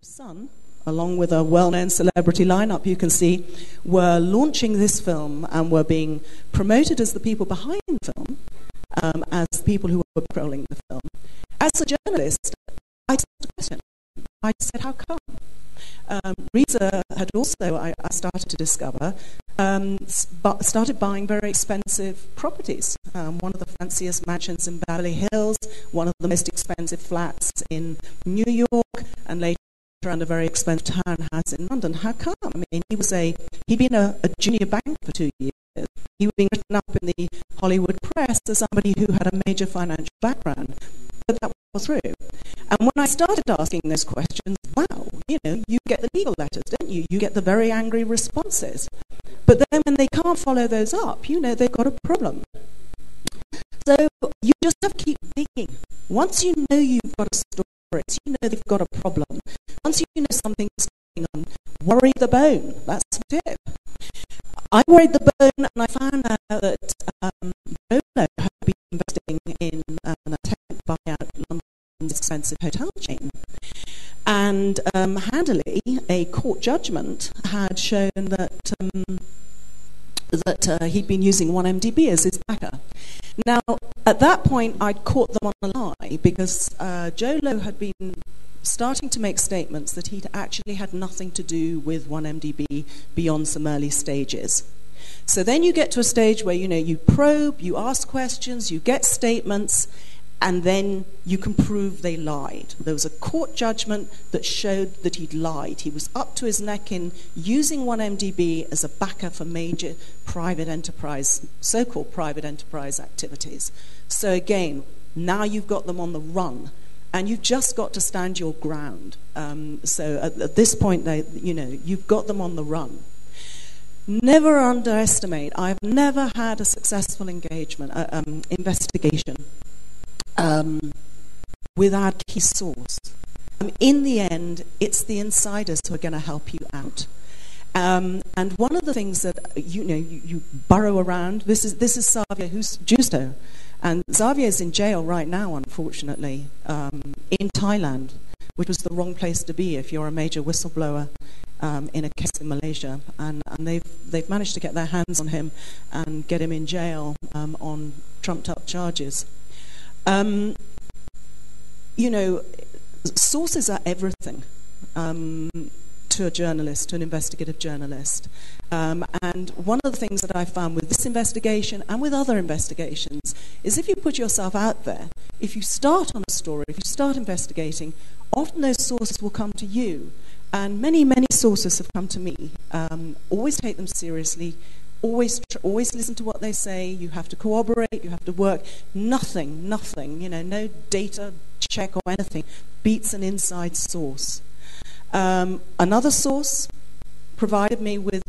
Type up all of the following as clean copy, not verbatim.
Son, along with a well-known celebrity lineup you can see, were launching this film and were being promoted as the people behind the film, as people who were controlling the film. As a journalist, I asked a question. I said, how come? Reza had also, I started to discover, started buying very expensive properties. One of the fanciest mansions in Beverly Hills, one of the most expensive flats in New York, and later and a very expensive townhouse in London. How come? I mean, he'd been a junior banker for 2 years. He was being written up in the Hollywood press as somebody who had a major financial background. But that was true. And when I started asking those questions, wow, you get the legal letters, don't you? You get the very angry responses. But then when they can't follow those up, they've got a problem. So you just have to keep digging. Once you know you've got a story, you know they've got a problem. Once you know something's going on, worry the bone. That's the tip. I worried the bone, and I found out that Jolo had been investing in an attempt to buy out London's expensive hotel chain. And handily, a court judgment had shown that he'd been using 1MDB as his backer. Now, at that point, I'd caught them on a lie, because Jolo had been starting to make statements that he'd actually had nothing to do with 1MDB beyond some early stages. So then you get to a stage where, you probe, you ask questions, you get statements, and then you can prove they lied. There was a court judgment that showed that he'd lied. He was up to his neck in using 1MDB as a backer for major private enterprise, so-called private enterprise activities. So again, now you've got them on the run, and you've just got to stand your ground. So at this point, you've got them on the run. Never underestimate. I've never had a successful investigation without key source. In the end, it's the insiders who are going to help you out. And one of the things that you burrow around. This is Xavier Justo, and Xavier is in jail right now, unfortunately, in Thailand, which was the wrong place to be if you're a major whistleblower in a case in Malaysia. And they've managed to get their hands on him and get him in jail on trumped-up charges. Sources are everything to a journalist, to an investigative journalist. And one of the things that I found with this investigation and with other investigations is if you put yourself out there, if you start on a story, if you start investigating, often those sources will come to you. And many, many sources have come to me. Always take them seriously. Always listen to what they say. You have to corroborate. You have to work. Nothing, no data check or anything beats an inside source. Another source provided me with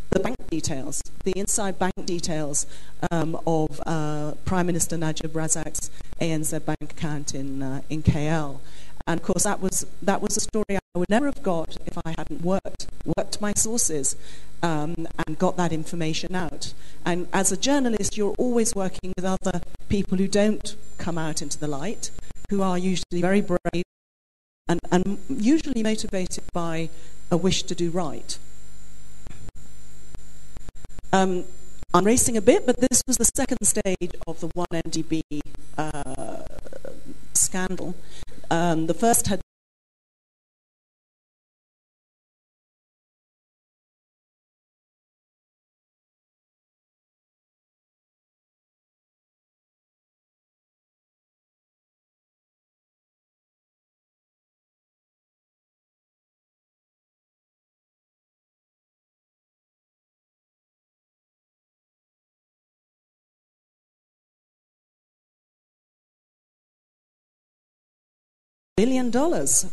the bank details, the inside bank details of Prime Minister Najib Razak's ANZ bank account in KL. And of course, that was a story I would never have got if I hadn't worked my sources and got that information out. And as a journalist, you're always working with other people who don't come out into the light, who are usually very brave and usually motivated by a wish to do right. I'm racing a bit, but this was the second stage of the 1MDB scandal. The first had $1 billion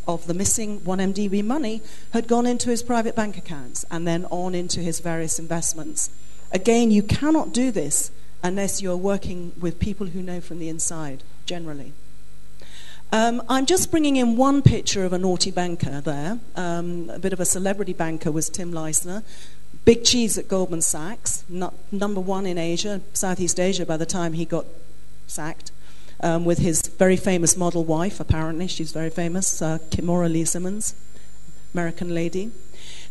of the missing 1MDB money had gone into his private bank accounts and then on into his various investments. Again, you cannot do this unless you're working with people who know from the inside, generally. I'm just bringing in one picture of a naughty banker there. A bit of a celebrity banker was Tim Leisner. Big cheese at Goldman Sachs, number one in Asia, Southeast Asia by the time he got sacked. with his very famous model wife, apparently. She's very famous, Kimora Lee Simmons, American lady.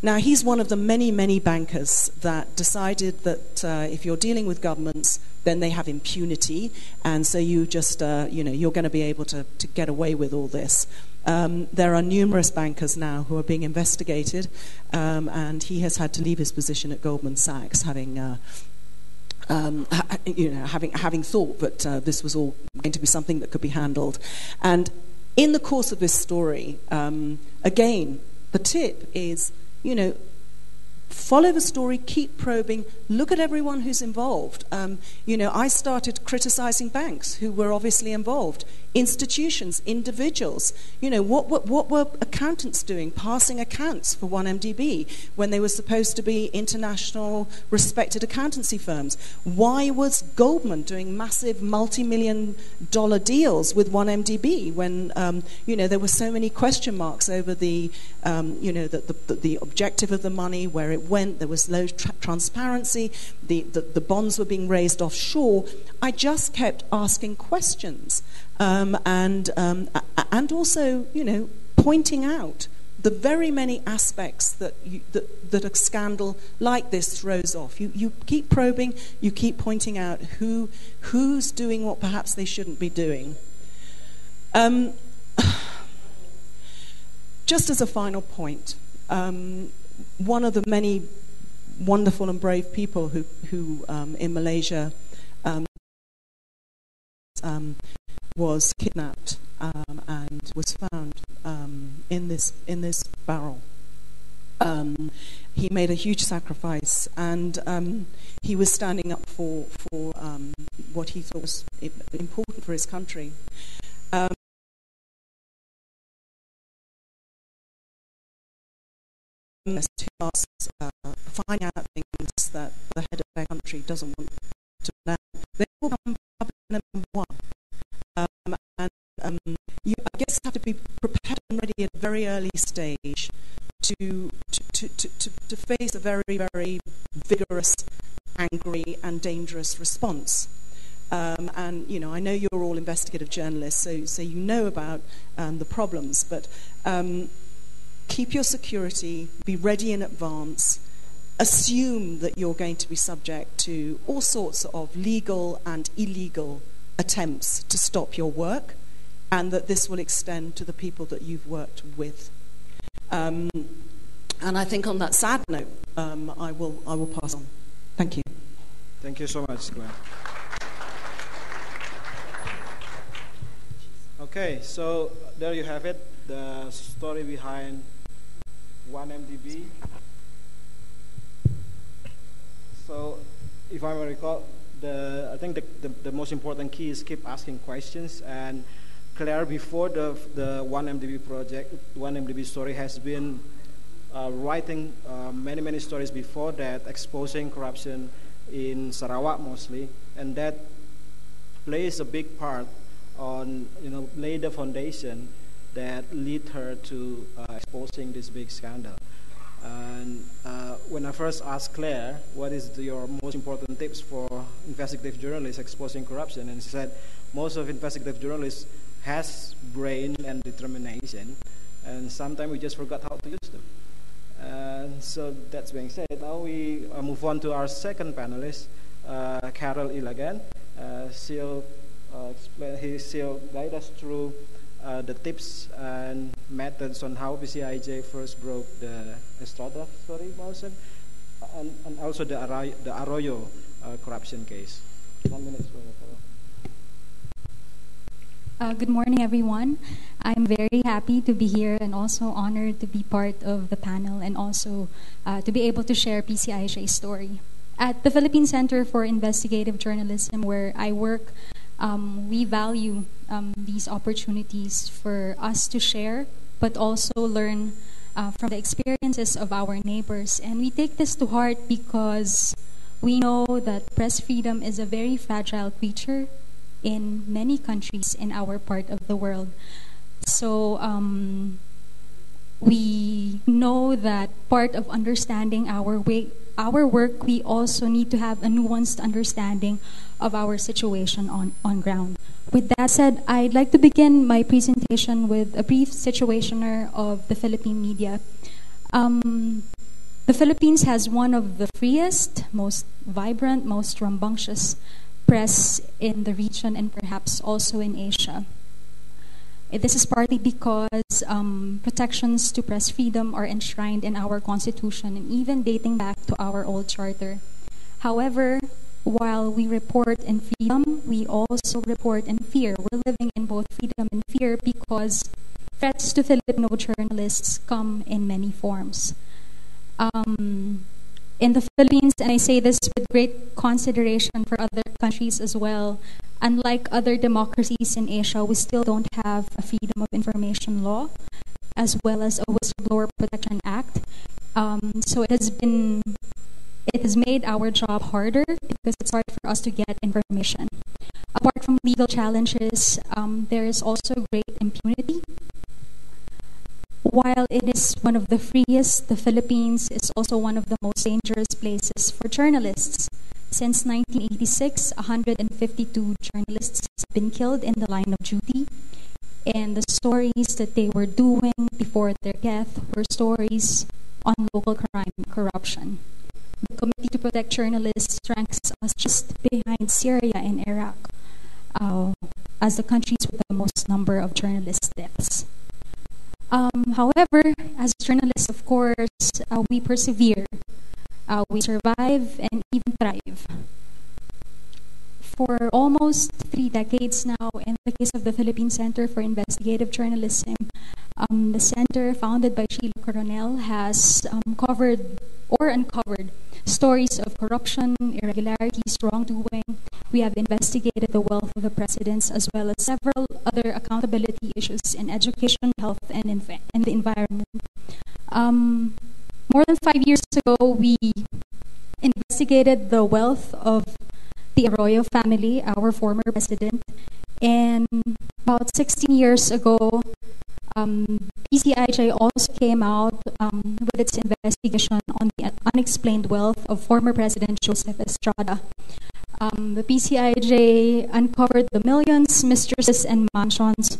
Now, he's one of the many, many bankers that decided that if you're dealing with governments, then they have impunity, and so you just, you're going to be able to get away with all this. There are numerous bankers now who are being investigated, and he has had to leave his position at Goldman Sachs, having thought that this was all going to be something that could be handled. And in the course of this story, again, the tip is, follow the story, keep probing, look at everyone who's involved. I started criticizing banks who were obviously involved, institutions, individuals. What were accountants doing, passing accounts for 1MDB when they were supposed to be international respected accountancy firms? Why was Goldman doing massive multi-million-dollar deals with 1MDB when there were so many question marks over the objective of the money, where it went? There was low transparency. The bonds were being raised offshore. I just kept asking questions. And also, pointing out the very many aspects that a scandal like this throws off. You keep probing, you keep pointing out who's doing what perhaps they shouldn't be doing. Just as a final point, one of the many wonderful and brave people who in Malaysia was kidnapped and was found in this barrel. He made a huge sacrifice, and he was standing up for what he thought was important for his country. To find out things that the head of their country doesn't want to know. They will become public number one. You, I guess, have to be prepared and ready at a very early stage to face a very, very vigorous, angry, and dangerous response. I know you're all investigative journalists, so you know about the problems, but keep your security, be ready in advance, assume that you're going to be subject to all sorts of legal and illegal attempts to stop your work, and that this will extend to the people that you've worked with. And I think on that sad note, I will pass on. Thank you. Thank you so much, Glenn. Okay, so there you have it, the story behind 1MDB. So, if I may recall, I think the most important key is keep asking questions. And Claire, before the 1MDB project, 1MDB story, has been writing many stories before that, exposing corruption in Sarawak mostly, and that plays a big part on lay the foundation that lead her to exposing this big scandal. And when I first asked Claire, what is your most important tips for investigative journalists exposing corruption? And she said, most of investigative journalists has brain and determination, and sometimes we just forgot how to use them. And so that's being said, now we move on to our second panelist, Carol Ilagan. She'll guide us through the tips and methods on how PCIJ first broke the Estrada story, Mausen, and also the Arroyo corruption case. 1 minute for Good morning, everyone. I'm very happy to be here and also honored to be part of the panel and also to be able to share PCIJ's story. At the Philippine Center for Investigative Journalism, where I work, we value these opportunities for us to share, but also learn from the experiences of our neighbors. And we take this to heart because we know that press freedom is a very fragile creature in many countries in our part of the world. So we know that part of understanding our work, we also need to have a nuanced understanding of our situation on ground. with that said, I'd like to begin my presentation with a brief situationer of the Philippine media. The Philippines has one of the freest, most vibrant, most rambunctious press in the region and perhaps also in Asia. This is partly because protections to press freedom are enshrined in our Constitution and even dating back to our old charter. However, while we report in freedom, we also report in fear. We're living in both freedom and fear because threats to Filipino journalists come in many forms. In the Philippines, and I say this with great consideration for other countries as well, unlike other democracies in Asia, we still don't have a Freedom of Information law as well as a Whistleblower Protection Act. So it has made our job harder because it's hard for us to get information. Apart from legal challenges, there is also great impunity. While it is one of the freest, the Philippines is also one of the most dangerous places for journalists. Since 1986, 152 journalists have been killed in the line of duty, and the stories that they were doing before their death were stories on local crime and corruption. The Committee to Protect Journalists ranks us just behind Syria and Iraq as the countries with the most number of journalist deaths. However, as journalists, of course, we persevere, we survive, and even thrive. For almost 3 decades now, in the case of the Philippine Center for Investigative Journalism, the center, founded by Sheila Coronel, has covered or uncovered stories of corruption, irregularities, wrongdoing. We have investigated the wealth of the presidents as well as several other accountability issues in education, health, and the environment. More than 5 years ago, we investigated the wealth of the Arroyo family, our former president, and about 16 years ago, PCIJ also came out with its investigation on the unexplained wealth of former President Joseph Estrada. The PCIJ uncovered the millions, mistresses, and mansions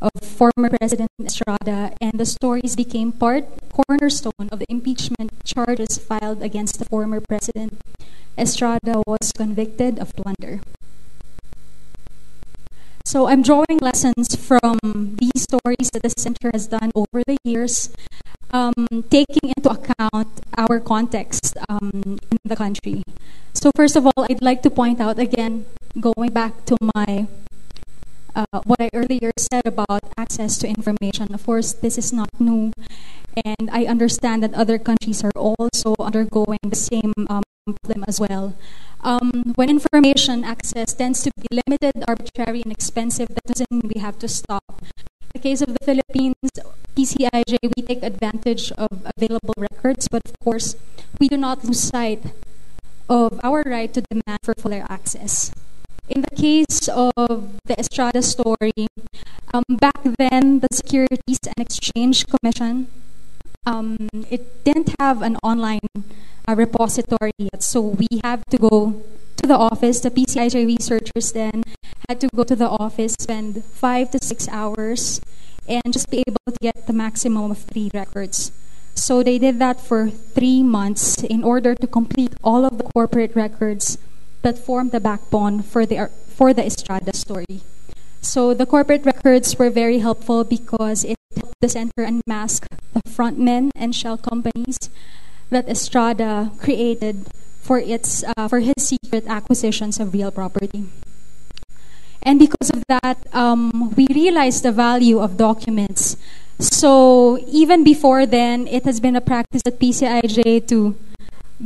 of former President Estrada, and the stories became cornerstone of the impeachment charges filed against the former president. Estrada was convicted of plunder. So I'm drawing lessons from these stories that the center has done over the years, taking into account our context in the country. So first of all, I'd like to point out again, going back to my what I earlier said about access to information. Of course, this is not new, and I understand that other countries are also undergoing the same problem as well. When information access tends to be limited, arbitrary, and expensive, that doesn't mean we have to stop. In the case of the Philippines, PCIJ, we take advantage of available records, but of course, we do not lose sight of our right to demand for fuller access. In the case of the Estrada story, back then, the Securities and Exchange Commission, it didn't have an online repository yet, so we have to go to the office. The PCIJ researchers then had to go to the office, spend 5 to 6 hours, and just be able to get the maximum of 3 records. So they did that for 3 months in order to complete all of the corporate records that formed the backbone for the Estrada story. So the corporate records were very helpful because it helped the center unmask the frontmen and shell companies that Estrada created for his secret acquisitions of real property. And because of that, we realized the value of documents. So even before then, it has been a practice at PCIJ to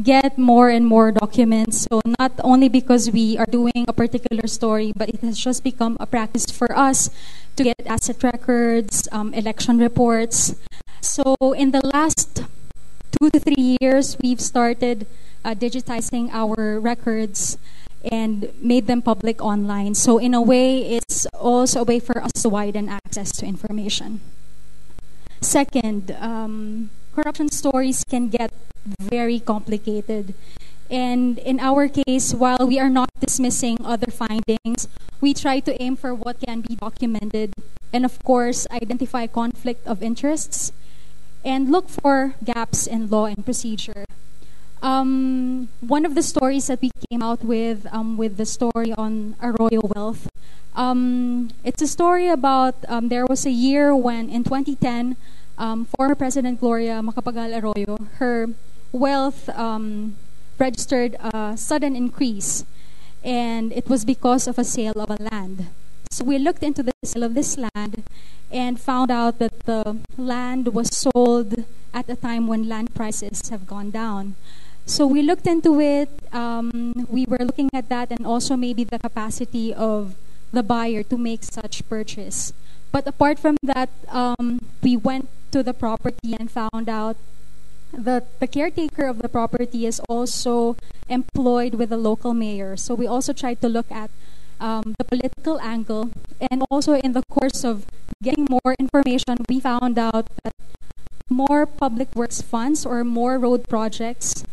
get more and more documents. So not only because we are doing a particular story, but it has just become a practice for us to get asset records, election reports. So in the last 2 to 3 years, we've started digitizing our records and made them public online. So in a way, it's also a way for us to widen access to information. Second, corruption stories can get very complicated And in our case, while we are not dismissing other findings, we try to aim for what can be documented and, of course, identify conflict of interests and look for gaps in law and procedure. One of the stories that we came out with the story on Arroyo Wealth, it's a story about there was a year when, in 2010, former President Gloria Macapagal Arroyo, her wealth registered a sudden increase, and it was because of a sale of a land. So we looked into the sale of this land and found out that the land was sold at a time when land prices have gone down. So we looked into it. We were looking at that and also maybe the capacity of the buyer to make such purchase. But apart from that, we went to the property and found out that the caretaker of the property is also employed with the local mayor. So we also tried to look at the political angle, and also in the course of getting more information, we found out that more public works funds or more road projects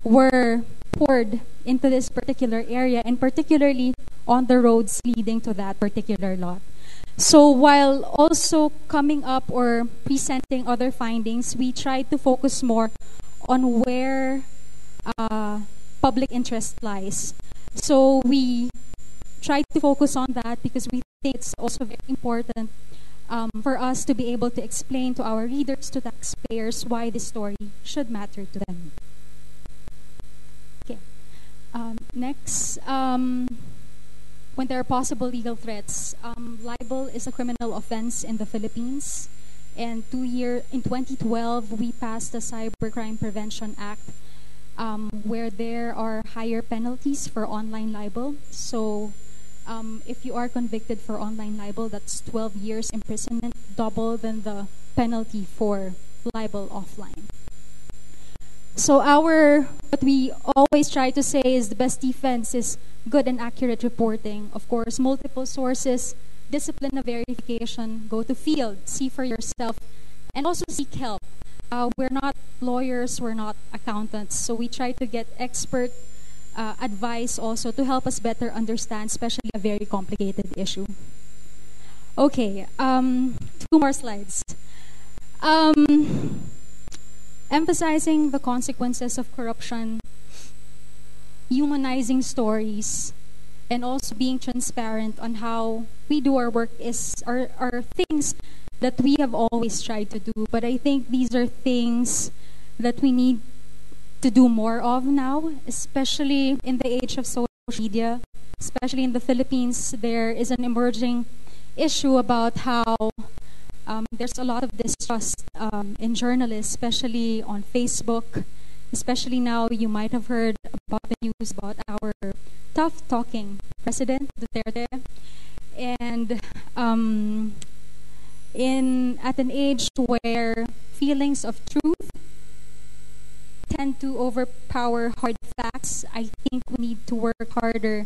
were poured into this particular area, and particularly on the roads leading to that particular lot. So while also coming up or presenting other findings, we tried to focus more on where public interest lies. So we tried to focus on that because we think it's also very important for us to be able to explain to our readers, to taxpayers, why this story should matter to them. Okay. Next. When there are possible legal threats, libel is a criminal offense in the Philippines. And in 2012, we passed the Cybercrime Prevention Act, where there are higher penalties for online libel. So if you are convicted for online libel, that's 12 years imprisonment, double than the penalty for libel offline. So what we always try to say is the best defense is good and accurate reporting. Of course, multiple sources, discipline of verification, go to field, see for yourself, and also seek help. We're not lawyers, we're not accountants, so we try to get expert advice also to help us better understand, especially a very complicated issue. Okay, 2 more slides. Emphasizing the consequences of corruption, humanizing stories, and also being transparent on how we do our work are things that we have always tried to do. But I think these are things that we need to do more of now, especially in the age of social media. Especially in the Philippines, there is an emerging issue about how there's a lot of distrust in journalists, especially on Facebook. Especially now, you might have heard about the news about our tough-talking President Duterte. And at an age where feelings of truth tend to overpower hard facts, I think we need to work harder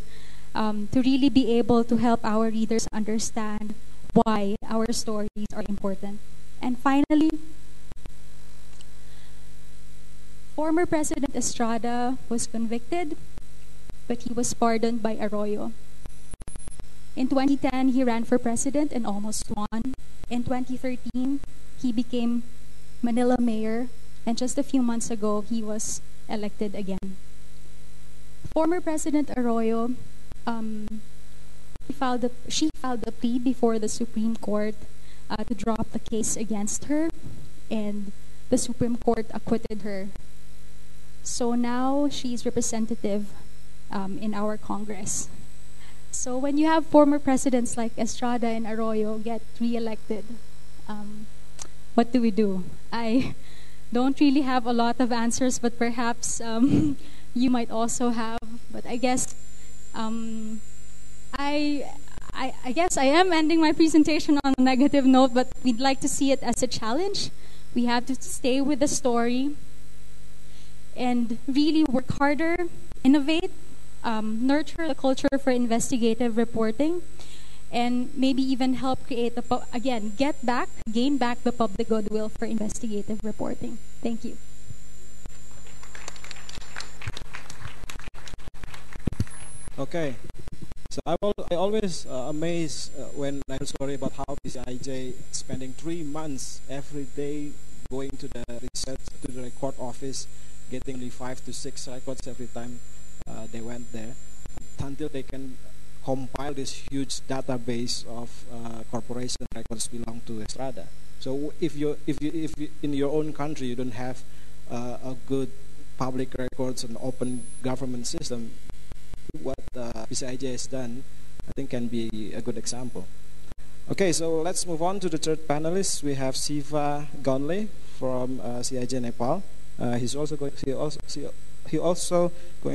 to really be able to help our readers understand why our stories are important. And finally, former President Estrada was convicted, but he was pardoned by Arroyo. In 2010, he ran for president and almost won. In 2013, he became Manila mayor, and just a few months ago, he was elected again. Former President Arroyo, she filed a plea before the Supreme Court to drop the case against her, and the Supreme Court acquitted her. So now she's representative in our Congress. So when you have former presidents like Estrada and Arroyo get re-elected, what do? I don't really have a lot of answers, but perhaps you might also have. But I guess I guess I am ending my presentation on a negative note, but we'd like to see it as a challenge. We have to stay with the story and really work harder, innovate, nurture the culture for investigative reporting, and maybe even help create gain back the public goodwill for investigative reporting. Thank you. Okay. So I always amazed when I heard story about how PCIJ spending 3 months every day going to the research, to the record office, getting the 5 to 6 records every time they went there, until they can compile this huge database of corporation records belong to Estrada. So if you in your own country you don't have a good public records and open government system, what PCIJ has done, I think, can be a good example. Okay, so let's move on to the third panelist. We have Siva Gonle from CIJ Nepal. He's also going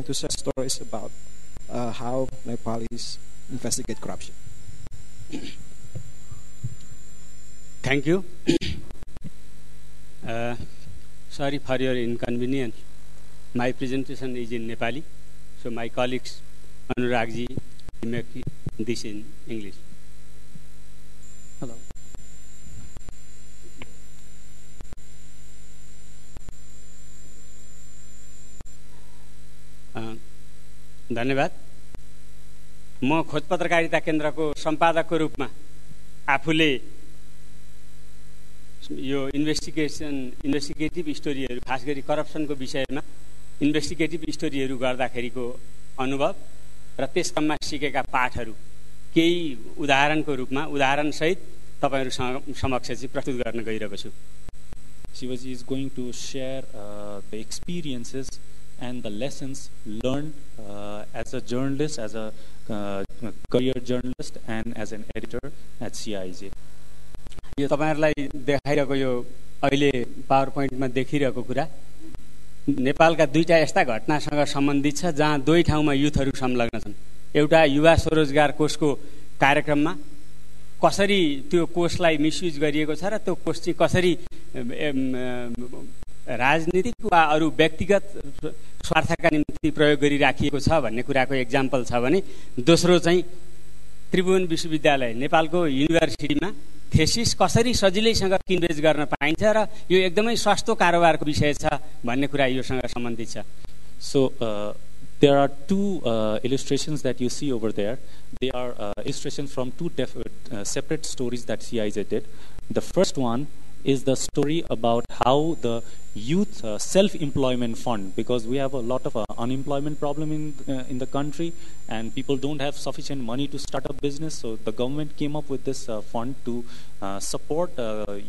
to share stories about how Nepalis investigate corruption. Thank you. Sorry for your inconvenience. My presentation is in Nepali, so my colleagues, Anuragji, make this in English. Hello. धन्यवाद. म खोज पत्रकारिता केन्द्रको सम्पादकको रूपमा आफूले यो investigative स्टोरीहरू, खास गरी करप्सनको विषयमा इन्भेस्टिगेटिभ स्टोरीहरू गर्दाखेरिको अनुभव र त्यस क्रममा सिकेका पाठहरू केही उदाहरणको रूपमा उदाहरणसहित तपाईहरु समक्ष चाहिँ प्रस्तुत गर्न गइरहेको छु. Shivaji is going to share the experiences and the lessons learned as a journalist, as a career journalist, and as an editor at CIJ. यो तपाईहरुलाई देखाइरहेको यो अहिले पावर पोइन्टमा देखिरहेको कुरा नेपालका दुईटा यस्ता घटनासँग सम्बन्धित छ जहाँ दुई ठाउँमा युथहरू संलग्न छन्. एउटा युवा स्वरोजगार कोषको कार्यक्रममा कसरी त्यो कोषलाई मिसयुज गरिएको छ र त्यो कोष चाहिँ कसरी राजनीतिक वा अरू व्यक्तिगत स्वार्थका निम्ति प्रयोग गरिराखिएको छ भन्ने कुराको एक्जाम्पल छ भने दोस्रो चाहिँ त्रिभुवन विश्वविद्यालय नेपालको युनिभर्सिटीमा थेसिस कसरी सजिलैसँग किनबेच गर्न पाइन्छ र यो एकदमै सस्तो कारोबारको विषय छ भन्ने कुरा योसँग सम्बन्धित छ. So there are two illustrations that you see over there. They are illustrations from two separate stories that CIJ did. The first one is the story about how the youth self-employment fund, because we have a lot of unemployment problem in the country and people don't have sufficient money to start a business, so the government came up with this fund to support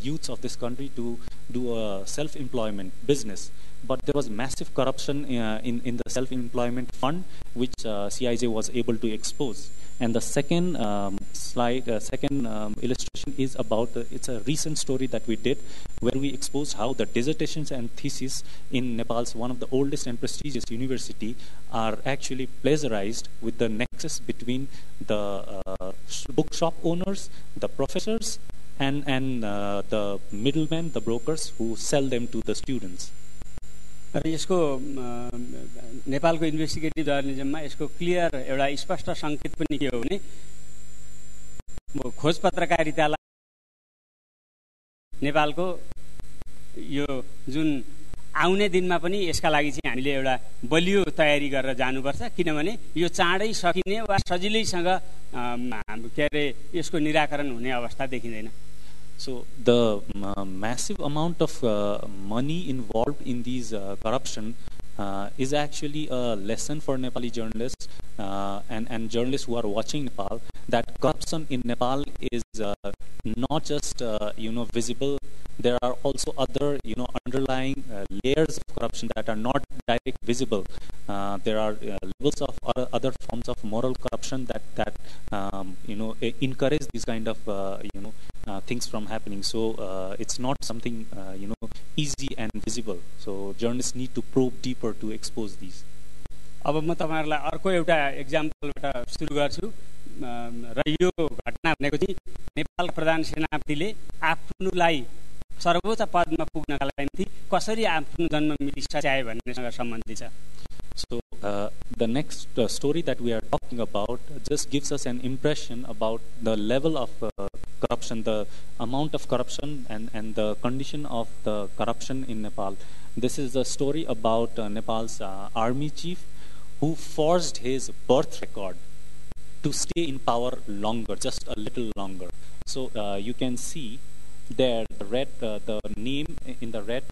youths of this country to do a self-employment business. But there was massive corruption in the self-employment fund, which CIJ was able to expose. And the second illustration is about it's a recent story that we did, where we exposed how the dissertations and theses in Nepal's one of the oldest and prestigious university are actually plagiarized, with the nexus between the bookshop owners, the professors, and the middlemen, the brokers who sell them to the students. र यसको नेपालको investigative जर्नलिजममा यसको clear एउटा स्पष्ट संकेत पनि के हो भने खोज पत्रकारितालाई नेपालको यो जुन आउने दिनमा पनि यसका लागि चाहिँ हामीले एउटा बलियो तयारी गरेर जानुपर्छ, किनभने यो चाँडै सकिने वा सजिलैसँग के अरे यसको निराकरण हुने अवस्था देखिँदैन. So the massive amount of money involved in these corruption is actually a lesson for Nepali journalists and journalists who are watching Nepal, that corruption in Nepal is not just visible. There are also other underlying layers of corruption that are not directly visible. There are levels of other forms of moral corruption that encourage these kind of things from happening. So it's not something easy and visible. So journalists need to probe deeper to expose these. अब म तपाईहरुलाई अर्को एउटा एक्जाम्पलबाट सुरु गर्छु र यो घटना भनेको चाहिँ नेपाल प्रधान सेनापतिले आफ्नोलाई सर्वोच्च पदमा पुग्नका लागि कसरी आफ्नो जन्ममिति सच्याए भन्नेसँग सम्बन्धित छ. So the next story that we are talking about just gives us an impression about the level of corruption, the amount of corruption and the condition of the corruption in Nepal. This is a story about Nepal's army chief who forged his birth record to stay in power longer, just a little longer. So you can see there the name in the red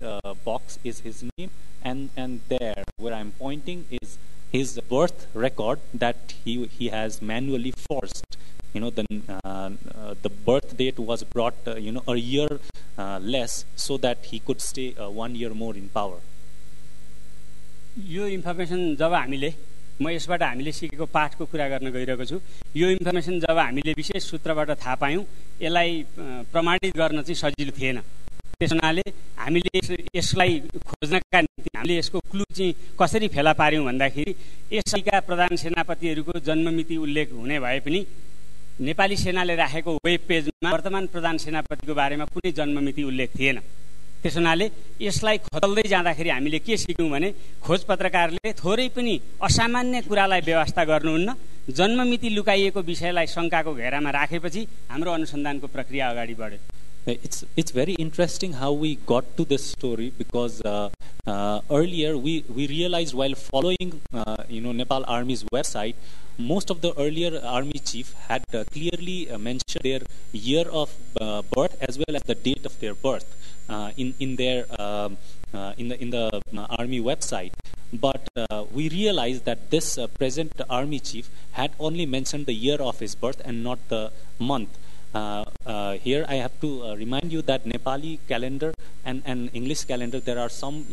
box is his name, and there where I'm pointing is his birth record that he has manually forged. The birth date was brought a year less so that he could stay 1 year more in power. Yo information जब हामीले म यसबाट हामीले सिकेको पाठको कुरा गर्न गइरहेको छु, यो इन्फर्मेसन जब हामीले विशेष सूत्रबाट थाहा पायौं, यसलाई प्रमाणित गर्न चाहिँ सजिलो थिएन। त्यसैले हामीले यसलाई खोज्नका निम्ति हामीले यसको क्लु चाहिँ कसरी फेला पार्यौं भन्दाखेरि यसका प्रधान सेनापतिहरूको जन्ममिति उल्लेख हुने भए पनि नेपाली सेनाले राखेको वेब पेजमा वर्तमान प्रधान सेनापतिको बारेमा कुनै जन्ममिति उल्लेख थिएन। त्यसैले यसलाई खोज्दै जाँदाखेरि हामीले के सिक्यौं भने खोज पत्रकारले थोरै पनि असामान्य कुरालाई व्यवस्था गर्नुहुन्न, जन्ममिति लुकाइएको विषयलाई शंकाको घेरामा राखेपछि हाम्रो अनुसन्धानको प्रक्रिया अगाडि बढ्यो। It's very interesting how we got to this story, because earlier we realized while following Nepal Army's website, most of the earlier army chief had clearly mentioned their year of birth as well as the date of their birth in the army website. But we realized that this present army chief had only mentioned the year of his birth and not the month. Here I have to remind you that Nepali calendar and English calendar, there are some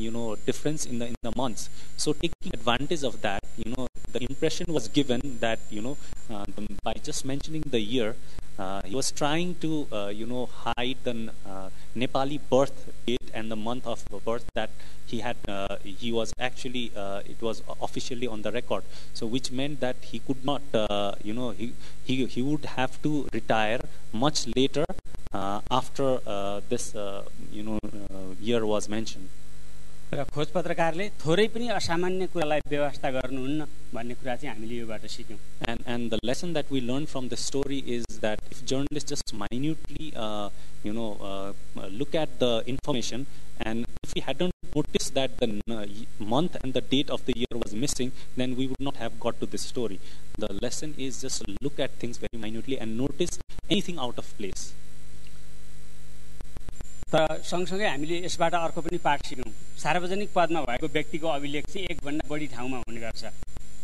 difference in the months. So taking advantage of that, the impression was given that by just mentioning the year, he was trying to hide the Nepali birth date and the month of birth that he had. He was actually it was officially on the record. So which meant that he could not he would have to retire much later after this year was mentioned. र खोज पत्रकारले थोरै पनि असामान्य कुरालाई व्यवस्था गर्नुहुन्न भन्ने कुरा चाहिँ हामीले योबाट सिक्यौं. And the lesson that we learned from the story is that if journalists just minutely look at the information, and if we hadn't noticed that the month and the date of the year was missing, then we would not have got to this story. The lesson is just look at things very minutely and notice anything out of place. त सँगसँगै हामीले यसबाट अर्को पनि पाठ सिक्यौं. सार्वजनिक पदमा भएको व्यक्तिको अभिलेख चाहिँ एक भन्दा बढी ठाउँमा हुने गर्छ.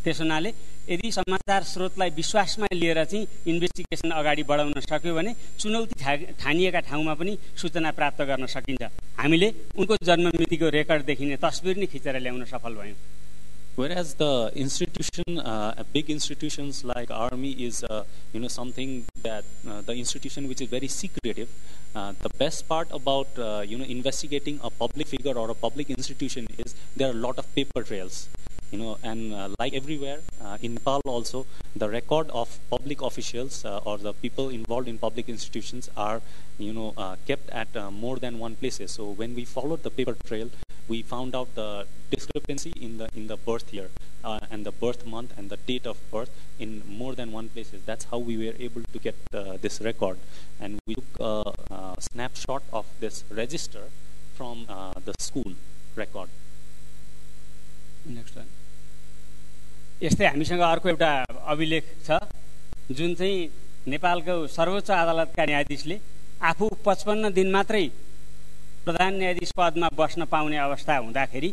त्यसैले यदि समाचार स्रोतलाई विश्वासमा लिएर चाहिँ इन्भेस्टिगेसन अगाडि बढाउन सक्यो भने चुनौती ठानिएका ठाउँमा पनि सूचना प्राप्त गर्न सकिन्छ. हामीले उनको जन्ममितिको रेकर्ड देखिने तस्बिर नै खिचेर ल्याउन सफल भयौं. Whereas the institution, big institutions like army is, something that the institution which is very secretive. The best part about investigating a public figure or a public institution is there are a lot of paper trails. And like everywhere in Nepal also, the record of public officials or the people involved in public institutions are kept at more than one places. So when we followed the paper trail, we found out the discrepancy in the birth year and the birth month and the date of birth in more than one places. That's how we were able to get this record. And we took a snapshot of this register from the school record. Next one. यस्तै हामीसँग अर्को एउटा अभिलेख छ जुन चाहिँ नेपालको सर्वोच्च अदालतका न्यायाधीशले आफू 55 दिन मात्रै प्रधान न्यायाधीश पदमा बस्न पाउने अवस्था हुँदाखेरि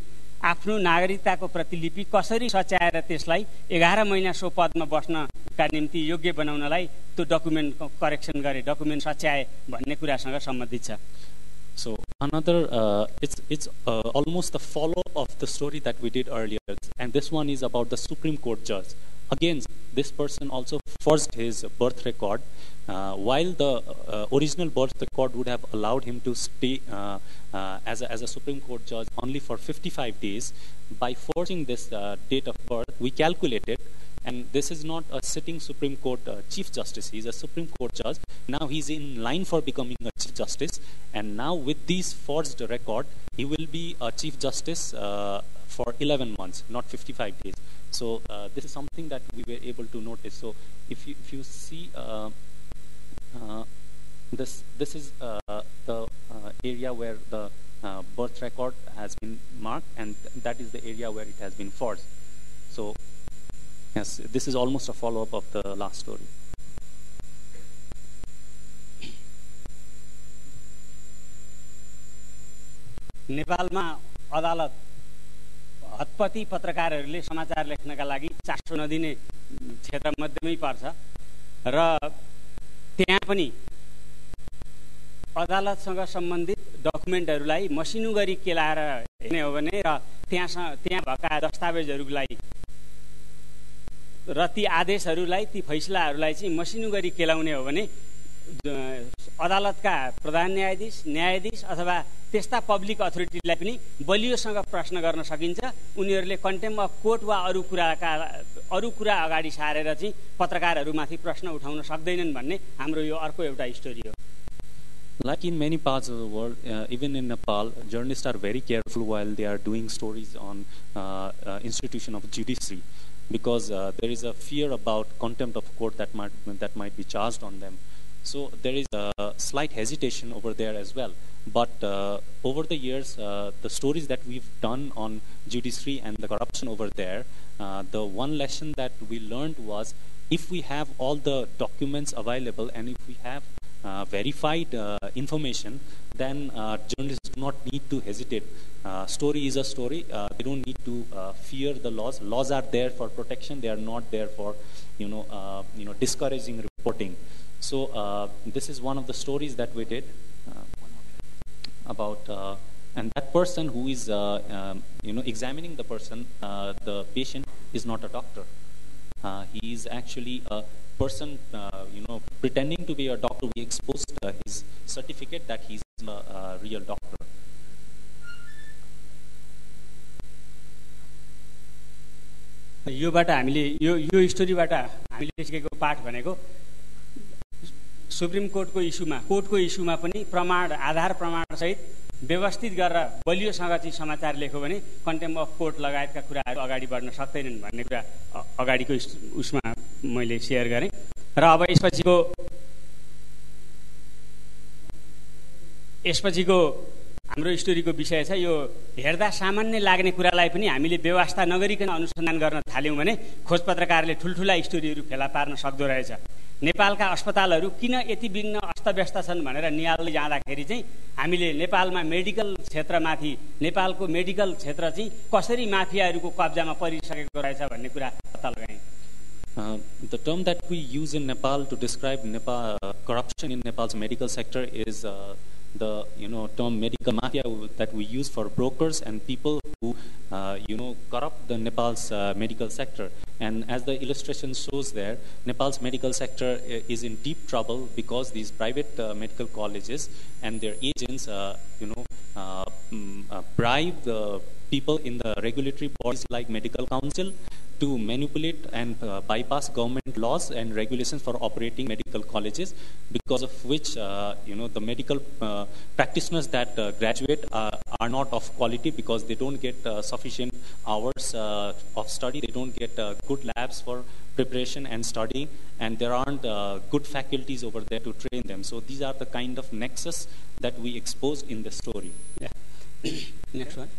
आफ्नो नागरिकताको प्रतिलिपि कसरी सच्याएर त्यसलाई 11 महिना सो पदमा बस्नका निम्ति योग्य बनाउनलाई त्यो डकुमेन्ट करेक्सन गरे, डकुमेन्ट सच्याए भन्ने कुरासँग सम्बन्धित छ. So another, it's almost the follow-up of the story that we did earlier, and this one is about the Supreme Court judge. Again, this person also forged his birth record, while the original birth record would have allowed him to stay as a Supreme Court judge only for 55 days. By forging this date of birth, we calculated. And this is not a sitting Supreme Court Chief Justice. He's a Supreme Court judge. Now he's in line for becoming a Chief Justice. And now with these forged record, he will be a Chief Justice for 11 months, not 55 days. So this is something that we were able to notice. So if you see this is the area where the birth record has been marked, and that is the area where it has been forged. So Yes, this is almost a follow-up of the last story. नेपालमा अदालत हतपति पत्रकारहरूले समाचार लेख्नका लागि चासो नदिने क्षेत्र मध्येमै पर्छ र त्यहाँ पनि अदालतसँग सम्बन्धित डकुमेन्टहरूलाई मसिनो गरी केलाएर हेर्ने हो भने र त्यहाँ भएका दस्तावेजहरूलाई र ती आदेशहरूलाई ती फैसलाहरूलाई चाहिँ मसिनो गरी केलाउने हो भने अदालतका प्रधान न्यायाधीश अथवा त्यस्ता पब्लिक अथोरिटीलाई पनि बलियोसँग प्रश्न गर्न सकिन्छ। उनीहरूले कन्टेम्प अफ कोर्ट वा अरू कुरा अगाडि सारेर चाहिँ पत्रकारहरूमाथि प्रश्न उठाउन सक्दैनन् भन्ने हाम्रो यो अर्को एउटा स्टोरी हो। Like in many parts of the world, even in Nepal, journalists are very careful while they are doing stories on institution of judiciary, because there is a fear about contempt of court that might be charged on them. So there is a slight hesitation over there as well. But over the years, the stories that we've done on judiciary and the corruption over there, the one lesson that we learned was, if we have all the documents available and if we have verified information, then journalists do not need to hesitate. Story is a story. They don't need to fear the laws. Laws are there for protection. They are not there for discouraging reporting. So this is one of the stories that we did about, and that person who is examining the person, the patient, is not a doctor. He is actually a person, pretending to be a doctor. We exposed his certificate that he's a real doctor. योबाट हामीले यो स्टोरीबाट हामीले सिकेको पाठ भनेको supreme कोर्टको इस्युमा पनि आधार प्रमाण सहित व्यवस्थित गरेर बलियोसँग चाहिँ समाचार लेख्यो भने कन्टेम्प अफ कोर्ट लगायतका कुराहरू अगाडि बढ्न सक्दैनन् भन्ने कुरा अगाडिको उसमा मैले शेयर गरेँ। र अब यसपछिको हाम्रो स्टोरीको विषय छ, यो हेर्दा सामान्य लाग्ने कुरालाई पनि हामीले व्यवस्था नगरिकन अनुसन्धान गर्न थाल्यौँ भने खोज पत्रकारले ठुल्ठुला स्टोरीहरू फेला पार्न सक्दो रहेछ। नेपालका अस्पतालहरू किन यति विघ्न अस्तव्यस्त छन् भनेर निहाल्दै जाँदाखेरि चाहिँ हामीले नेपालमा नेपालको मेडिकल क्षेत्र चाहिँ कसरी माफियाहरूको कब्जामा परिसकेको रहेछ भन्ने कुरा पत्ता लगायौँ। The term that we use in Nepal to describe corruption in Nepal's medical sector is the term medical mafia that we use for brokers and people who corrupt the Nepal's medical sector. And as the illustration shows there, Nepal's medical sector is in deep trouble because these private medical colleges and their agents bribe the people in the regulatory bodies like Medical Council to manipulate and bypass government laws and regulations for operating medical colleges, because of which the medical practitioners that graduate are not of quality, because they don't get sufficient hours of study, they don't get good labs for preparation and study, and there aren't good faculties over there to train them. So these are the kind of nexus that we exposed in the story. Yeah. Next one.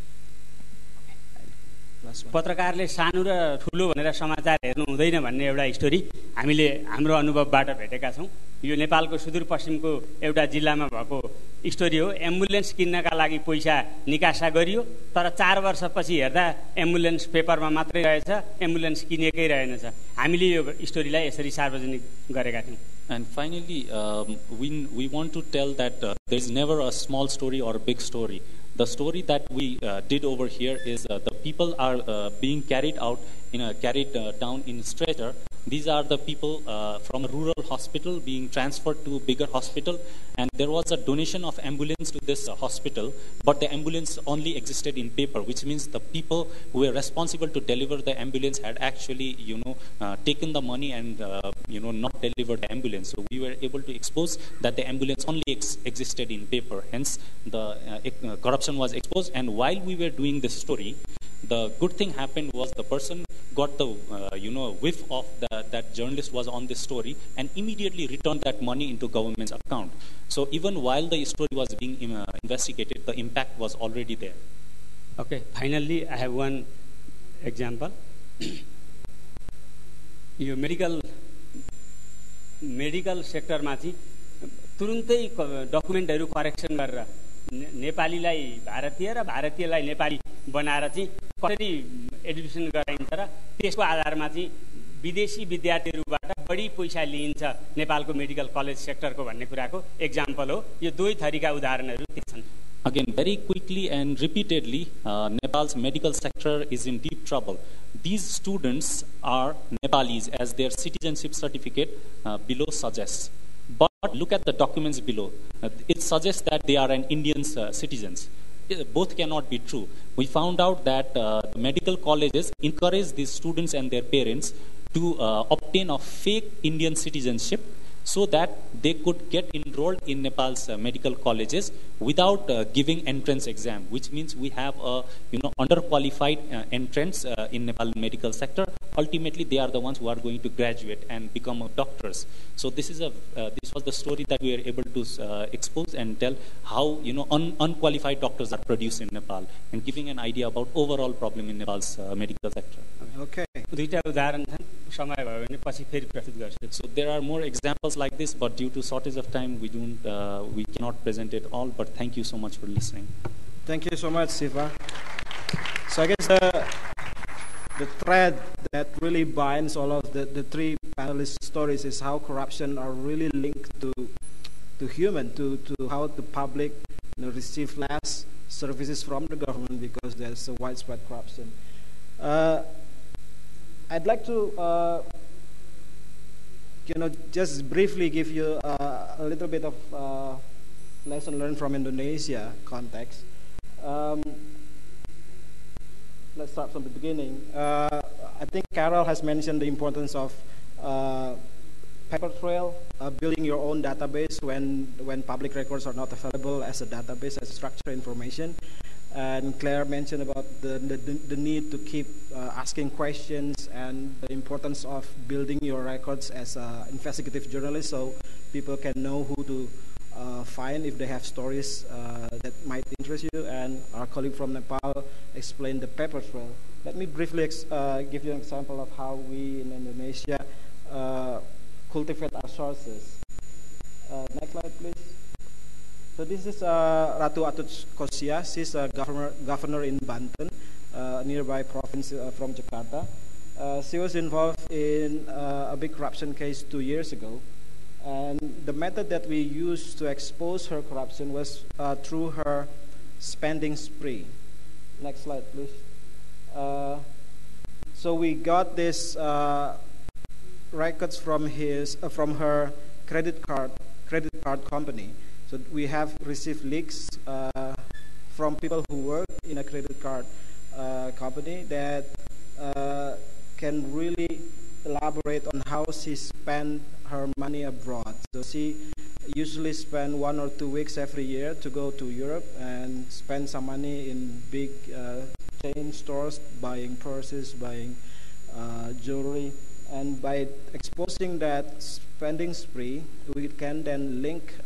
पत्रकारले सानो र ठुलो भनेर समाचार हेर्नु हुँदैन भन्ने एउटा story हामीले हाम्रो अनुभवबाट भेटेका छौँ। यो नेपालको सुदूरपश्चिमको एउटा जिल्लामा भएको स्टोरी हो। एम्बुलेन्स किन्नका लागि पैसा निकासा गरियो, तर 4 वर्षपछि हेर्दा एम्बुलेन्स पेपरमा मात्रै रहेछ, एम्बुलेन्स किनेकै रहेनछ। हामीले यो स्टोरीलाई यसरी सार्वजनिक गरेका थियौँ। And finally, we want to tell that there is never a small story or a big story. The story that we did over here is the people are being carried down in stretcher. These are the people from a rural hospital being transferred to a bigger hospital, and there was a donation of ambulance to this hospital, but the ambulance only existed in paper, which means the people who were responsible to deliver the ambulance had actually, taken the money and, not delivered the ambulance. So we were able to expose that the ambulance only existed in paper. Hence, the corruption was exposed. And while we were doing this story, the good thing happened was the person got the whiff of that journalist was on this story and immediately returned that money into government's account. So even while the story was being investigated, the impact was already there. Okay, finally I have one example. Yo medical सेक्टरमा चाहिँ तुरुन्तै डकुमेन्टहरू correction गरेर नेपालीलाई भारतीय र भारतीयलाई नेपाली बनाएर चाहिँ कसरी education गराइन्छ र त्यसको आधारमा चाहिँ विदेशी विद्यार्थीहरूबाट बढी पैसा लिइन्छ नेपालको मेडिकल कलेज सेक्टरको भन्ने कुराको एक्जाम्पल हो। यो दुई थरीका उदाहरणहरू छन्। Again, very quickly and repeatedly, Nepal's medical sector is in deep trouble. These students are Nepalis, as their citizenship certificate below suggests. But look at the documents below. It suggests that they are an Indian citizens. Both cannot be true. We found out that medical colleges encourage these students and their parents to obtain a fake Indian citizenship so that they could get enrolled in Nepal's medical colleges without giving entrance exam, which means we have a underqualified entrants in Nepal medical sector. Ultimately, they are the ones who are going to graduate and become doctors. So this is this was the story that we were able to expose and tell how unqualified doctors are produced in Nepal, and giving an idea about overall problem in Nepal's medical sector. Okay. So there are more examples like this, but due to shortage of time, we cannot present it all. But thank you so much for listening. Thank you so much, Siva. So I guess the thread that really binds all of the three panelists' stories is how corruption are really linked to how the public receive less services from the government because there's a widespread corruption. I'd like to just briefly give you a little bit of lesson learned from Indonesia context. Let's start from the beginning. I think Carol has mentioned the importance of paper trail, building your own database when public records are not available as a database, as structured information. And Claire mentioned about the need to keep asking questions and the importance of building your records as an investigative journalist so people can know who to find if they have stories that might interest you. And our colleague from Nepal explained the paper trail. Let me briefly give you an example of how we in Indonesia cultivate our sources. Next slide, please. So this is Ratu Atut Kosia. She's a governor in Banten, nearby province from Jakarta. She was involved in a big corruption case 2 years ago. And the method that we used to expose her corruption was through her spending spree. Next slide, please. So we got this records from her credit card company. So we have received leaks from people who work in a credit card company that can really elaborate on how she spent her money abroad. So she usually spend 1 or 2 weeks every year to go to Europe and spend some money in big chain stores, buying purses, buying jewelry. And by exposing that spending spree, we can then link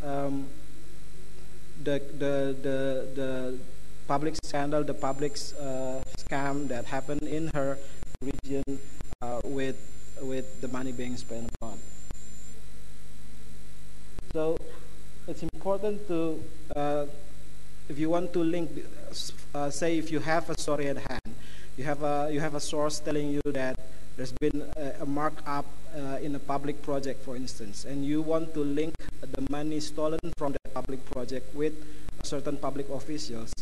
the public scandal, the public scam that happened in her region with the money being spent upon. So it's important to, if you want to link, say if you have a story at hand, you have a source telling you that there's been a markup in a public project, for instance, and you want to link the money stolen from that public project with certain public officials.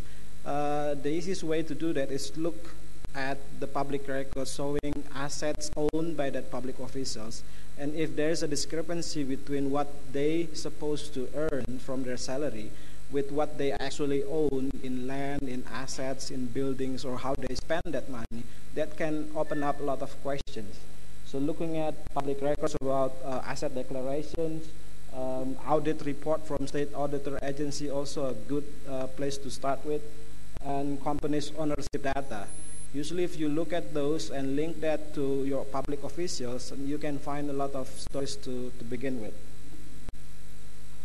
The easiest way to do that is look at the public records showing assets owned by that public officials. And if there's a discrepancy between what they supposed to earn from their salary with what they actually own in land, in assets, in buildings, or how they spend that money, that can open up a lot of questions. So looking at public records about asset declarations, audit report from state auditor agency, also a good place to start with, and companies' ownership data. Usually if you look at those and link that to your public officials, you can find a lot of stories to begin with.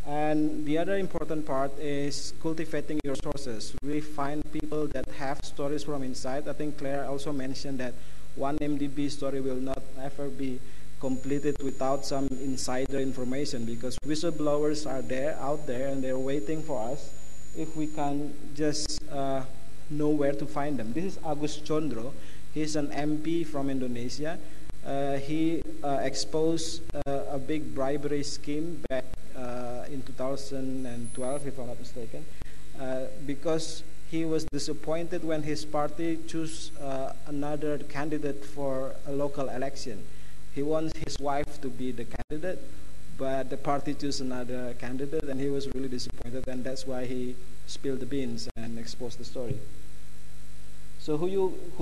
And the other important part is cultivating your sources. Really find people that have stories from inside. I think Claire also mentioned that one MDB story will not ever be completed without some insider information, because whistleblowers are out there, and they're waiting for us if we can just know where to find them. This is Agus Chondro. He's an MP from Indonesia. He exposed a big bribery scheme back in 2012, if I'm not mistaken, because he was disappointed when his party chose another candidate for a local election. He wants his wife to be the candidate, but the party chose another candidate, and he was really disappointed, and that's why he spilled the beans and exposed the story. So who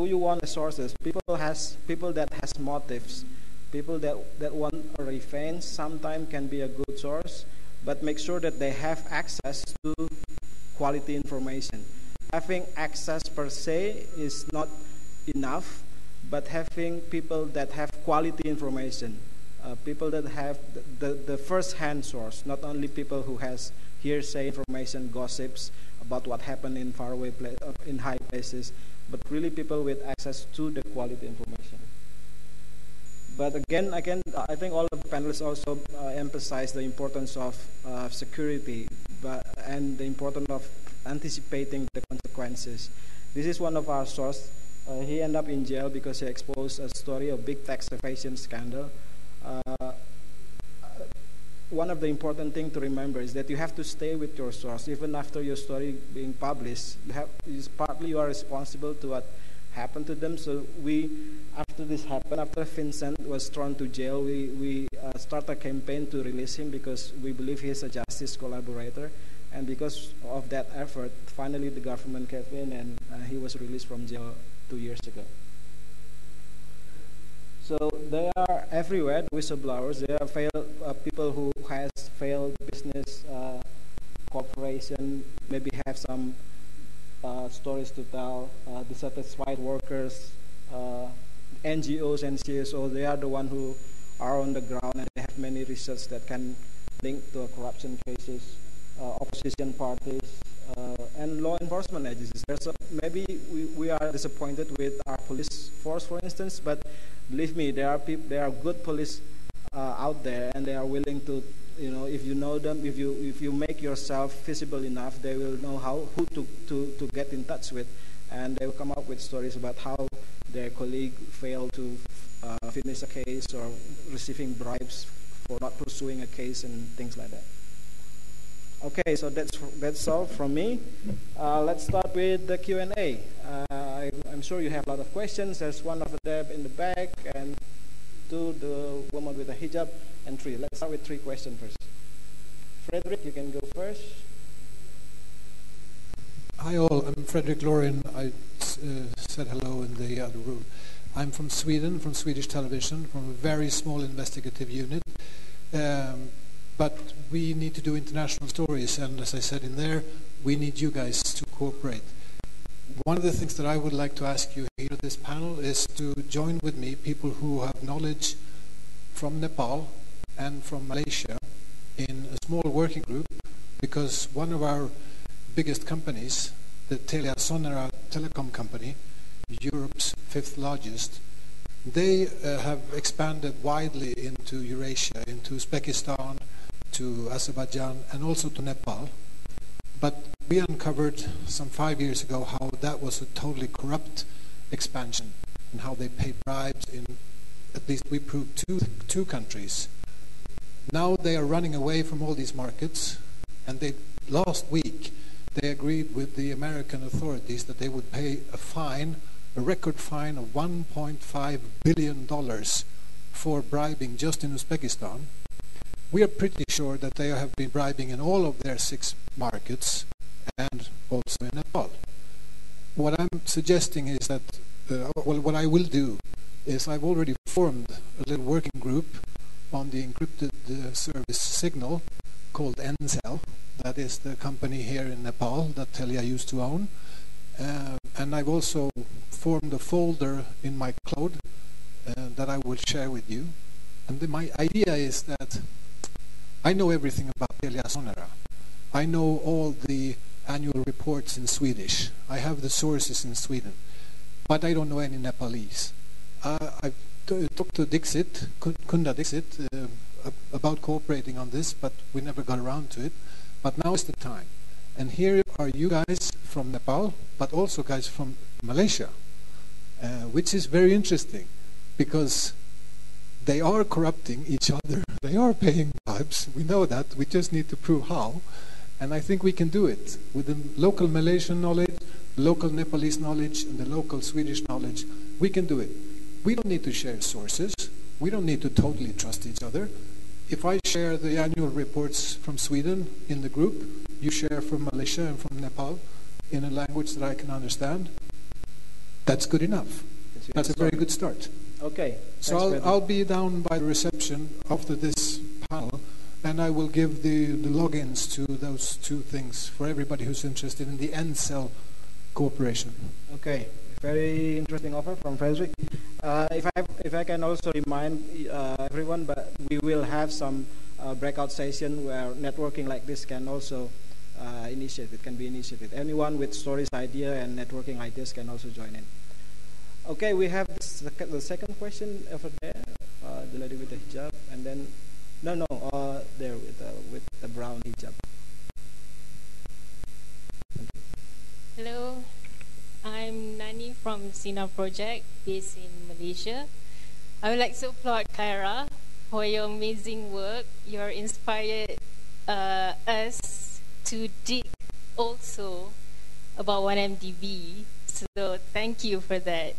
you want as sources? People that has motives, people that want a revenge. Sometimes can be a good source, but make sure that they have access to quality information. Having access per se is not enough, but having people that have quality information, people that have the first-hand source, not only people who has hearsay information, gossips about what happened in faraway in high places, but really people with access to the quality information. But again, I think all of the panelists also emphasize the importance of security, and the importance of anticipating the consequences. This is one of our sources. He ended up in jail because he exposed a story of big tax evasion scandal. One of the important things to remember is that you have to stay with your source even after your story being published. You are responsible to what happened to them. So after this happened, after Vincent was thrown to jail, we start a campaign to release him, because we believe he is a justice collaborator. And because of that effort, finally the government came in, and he was released from jail 2 years ago. So they are everywhere, the whistleblowers. They are people who has failed business corporation, maybe have some stories to tell, dissatisfied workers, NGOs and CSOs. They are the ones who are on the ground, and they have many research that can link to corruption cases, opposition parties, and law enforcement agencies. Maybe we are disappointed with our police force, for instance, but believe me, there are good police out there, and they are willing to, if you know them, if you make yourself visible enough, they will know who to get in touch with, and they will come up with stories about how their colleague failed to finish a case, or receiving bribes for not pursuing a case, and things like that. Okay, so that's all from me. Let's start with the Q&A. I'm sure you have a lot of questions. There's one over there in the back, and two, the woman with a hijab, and three. Let's start with 3 questions first. Frederick, you can go first. Hi all, I'm Frederick Lorin. I said hello in the other room. I'm from Sweden, from Swedish television, from a very small investigative unit. But we need to do international stories, and as I said in there, we need you guys to cooperate. One of the things that I would like to ask you here at this panel is to join with me people who have knowledge from Nepal and from Malaysia in a small working group, because one of our biggest companies, the IJAsia16 telecom company, Europe's 5th largest, they have expanded widely into Eurasia, into Uzbekistan, to Azerbaijan, and also to Nepal. But we uncovered some 5 years ago how that was a totally corrupt expansion, and how they paid bribes in, at least we proved, two countries. Now they are running away from all these markets, and last week they agreed with the American authorities that they would pay a record fine of $1.5 billion for bribing just in Uzbekistan. We are pretty sure that they have been bribing in all of their 6 markets, and also in Nepal. What I'm suggesting is that, what I will do is I've already formed a little working group on the encrypted service Signal called Ncell. That is the company here in Nepal that Telia used to own. And I've also formed a folder in my cloud that I will share with you. And my idea is that I know everything about IJAsia16. I know all the annual reports in Swedish. I have the sources in Sweden. But I don't know any Nepalese. Dr. Dixit, Kunda Dixit, about cooperating on this, but we never got around to it. But now is the time. And here are you guys from Nepal, but also guys from Malaysia, which is very interesting because they are corrupting each other. They are paying bribes. We know that. We just need to prove how. And I think we can do it with the local Malaysian knowledge, local Nepalese knowledge, and the local Swedish knowledge. We can do it. We don't need to share sources. We don't need to totally trust each other. If I share the annual reports from Sweden in the group, you share from Malaysia and from Nepal in a language that I can understand, that's good enough. That's a very good start. Okay. So I'll be down by the reception after this panel, and I will give the logins to those two things for everybody who's interested in the NCell cooperation. Okay. Very interesting offer from Frederick. If I can also remind everyone, but we will have some breakout session where networking like this can also can be initiated. Anyone with stories, idea, and networking ideas can also join in. Okay, we have the second question over there, the lady with the hijab, and then there with the brown hijab. Hello, I'm Nani from Sina Project, based in Malaysia. I would like to applaud Clara for your amazing work. You are inspired us to dig also about 1MDB. So thank you for that.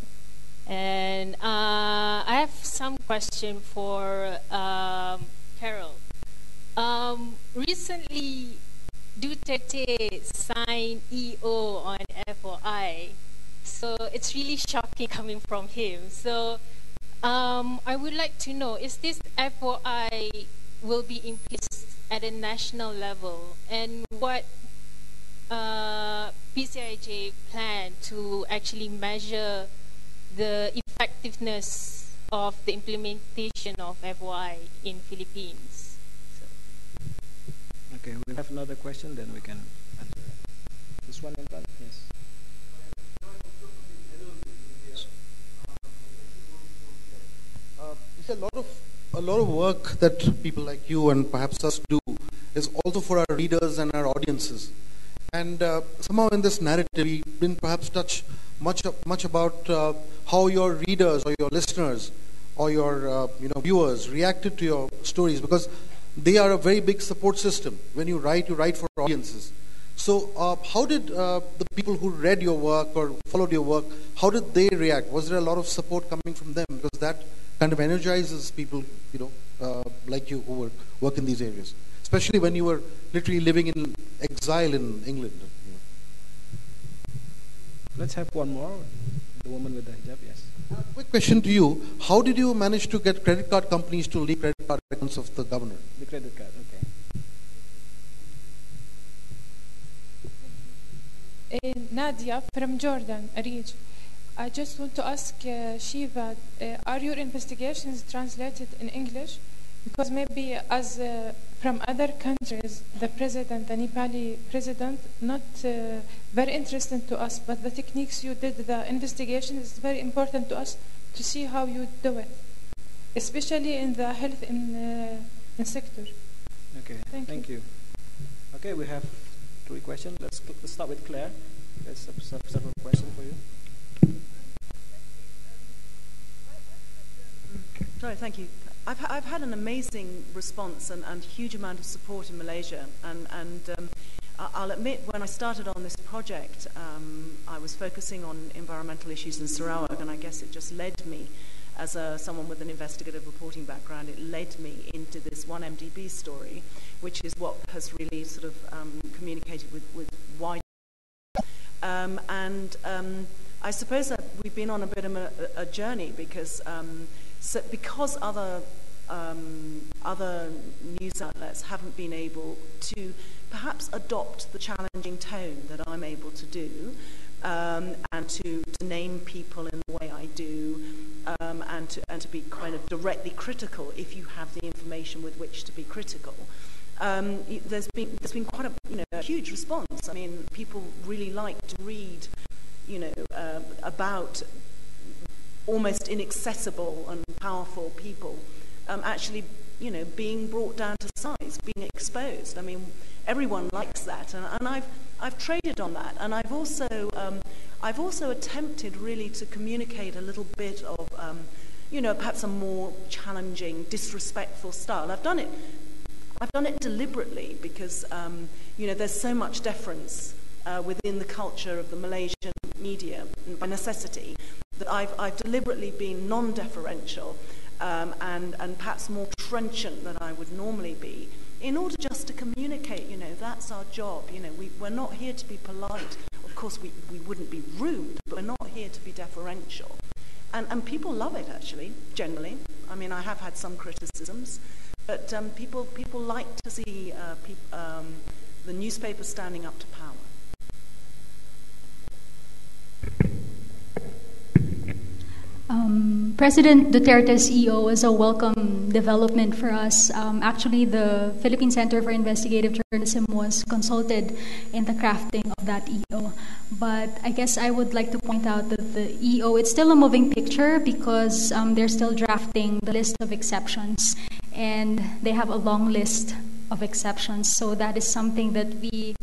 And I have some question for Carol. Recently, Duterte signed EO on FOI, so it's really shocking coming from him. So I would like to know, is this FOI will be in place at a national level, and what PCIJ plan to actually measure the effectiveness of the implementation of FOI in Philippines? Okay, we have another question, then we can answer it. This one in front, yes. It's a lot of work that people like you and perhaps us do is also for our readers and our audiences. And somehow in this narrative, we didn't perhaps touch much about how your readers or your listeners or your viewers reacted to your stories, because they are a very big support system. When you write for audiences. So how did the people who read your work or followed your work, how did they react? Was there a lot of support coming from them? Because that kind of energizes people, like you who work in these areas, especially when you were literally living in exile in England. Let's have one more. The woman with the hijab, yes. Quick question to you. How did you manage to get credit card companies to leak credit card accounts of the governor? The credit card, okay. Nadia from Jordan, Arij. I just want to ask Shiva, are your investigations translated in English? Because maybe as from other countries, the Nepali president, not very interesting to us, but the techniques you did, the investigation is very important to us to see how you do it, especially in the health in sector. Okay, thank you. Okay, we have 3 questions. Let's start with Claire. There's several questions for you. Sorry, thank you. I've had an amazing response and huge amount of support in Malaysia, and I'll admit when I started on this project, I was focusing on environmental issues in Sarawak, and I guess it just led me, as someone with an investigative reporting background, it led me into this 1MDB story, which is what has really sort of communicated with wide. I suppose that we've been on a bit of a journey because other news outlets haven't been able to perhaps adopt the challenging tone that I'm able to do, and to name people in the way I do, and to be kind of directly critical if you have the information with which to be critical. There's been quite a huge response. I mean, people really like to read, about almost inaccessible and powerful people actually, being brought down to size, being exposed. I mean, everyone likes that, and I've traded on that, and I've also attempted really to communicate a little bit of, perhaps a more challenging, disrespectful style. I've done it deliberately because, there's so much deference within the culture of the Malaysian media, by necessity, that I've deliberately been non-deferential and perhaps more trenchant than I would normally be, in order just to communicate, that's our job. We're not here to be polite. Of course, we wouldn't be rude, but we're not here to be deferential. And people love it, actually, generally. I mean, I have had some criticisms, but people like to see the newspaper standing up to power. President Duterte's EO is a welcome development for us. Actually, the Philippine Center for Investigative Journalism was consulted in the crafting of that EO. But I guess I would like to point out that the EO, it's still a moving picture because they're still drafting the list of exceptions. And they have a long list of exceptions. So that is something that we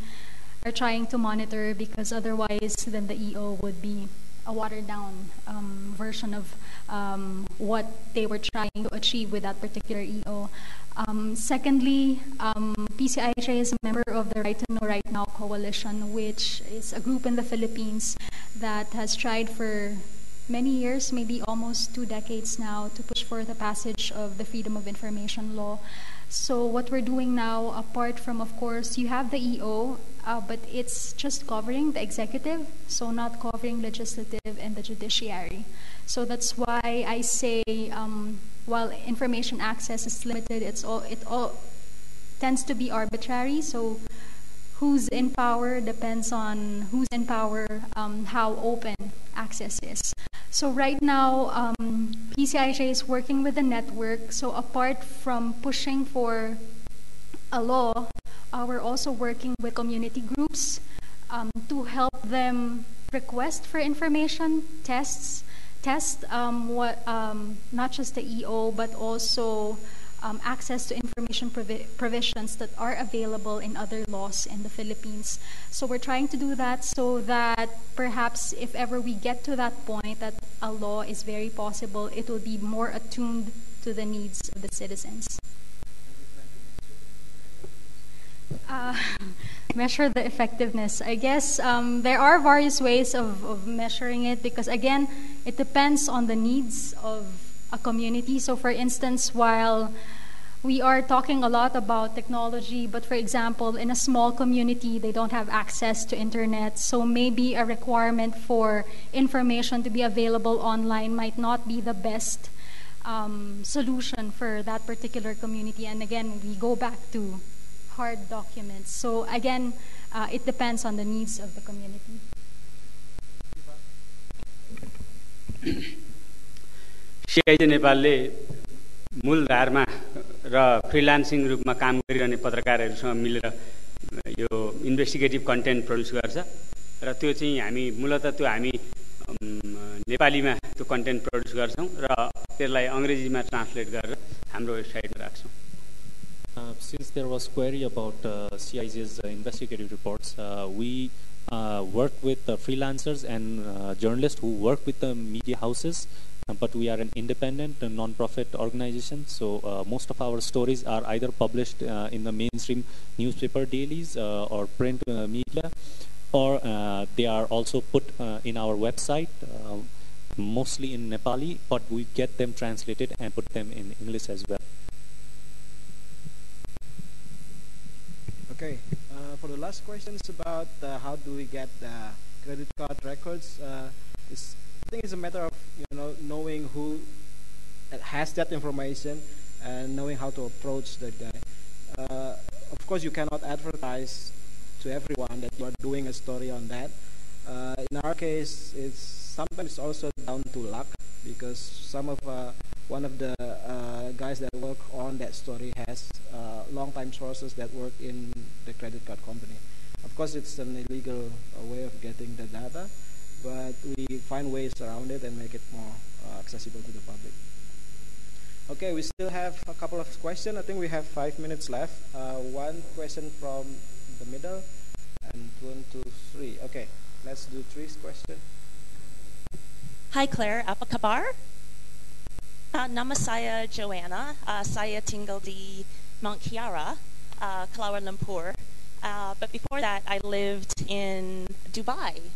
are trying to monitor, because otherwise then the EO would be a watered-down version of what they were trying to achieve with that particular EO. Secondly, PCIJ is a member of the Right to Know Right Now Coalition, which is a group in the Philippines that has tried for many years, maybe almost 2 decades now, to push for the passage of the Freedom of Information Law. So what we're doing now, apart from, of course, you have the EO, but it's just covering the executive, so not covering legislative and the judiciary. So that's why I say, while information access is limited, it all tends to be arbitrary. So who's in power depends on who's in power, how open access is. So right now, PCIJ is working with the network. So apart from pushing for a law, we're also working with community groups to help them request for information, test not just the EO, but also access to information provisions that are available in other laws in the Philippines. So we're trying to do that so that perhaps if ever we get to that point that a law is very possible, it will be more attuned to the needs of the citizens. Measure the effectiveness. I guess there are various ways of measuring it, because again, it depends on the needs of a community. So for instance, while we are talking a lot about technology, but for example, in a small community, they don't have access to internet. So maybe a requirement for information to be available online might not be the best solution for that particular community. And again, we go back to hard documents. So again, it depends on the needs of the community. CIJ नेपालले मूलधारमा र freelancing रूपमा काम गरिरहने पत्रकारहरूसँग मिलेर यो investigative content produce गर्छ र त्यो चाहिँ हामी मूलतः त्यो हामी नेपालीमा त्यो कन्टेन्ट प्रड्युस गर्छौं र त्यसलाई अंग्रेजीमा ट्रान्सलेट गरेर हाम्रो वेबसाइटमा राख्छौं. Since there was query about CIJ's investigative reports, we work with freelancers and journalists who work with the media houses, but we are an independent non-profit organization. So most of our stories are either published in the mainstream newspaper dailies or print media, or they are also put in our website, mostly in Nepali, but we get them translated and put them in English as well. Okay, for the last questions about how do we get the credit card records, I think it's a matter of knowing who has that information and knowing how to approach that guy. Of course, you cannot advertise to everyone that you are doing a story on that. In our case, it's sometimes also down to luck, because one of the guys that work on that story has long-time sources that work in the credit card company. Of course, it's an illegal way of getting the data, but we find ways around it and make it more accessible to the public. Okay, we still have a couple of questions. I think we have 5 minutes left. One question from the middle, and 1, 2, 3. Okay, let's do 3's question. Hi Claire, apa kabar? Nama saya Joanna. Saya tinggal di Mount Kiara, Kuala Lumpur. But before that, I lived in Dubai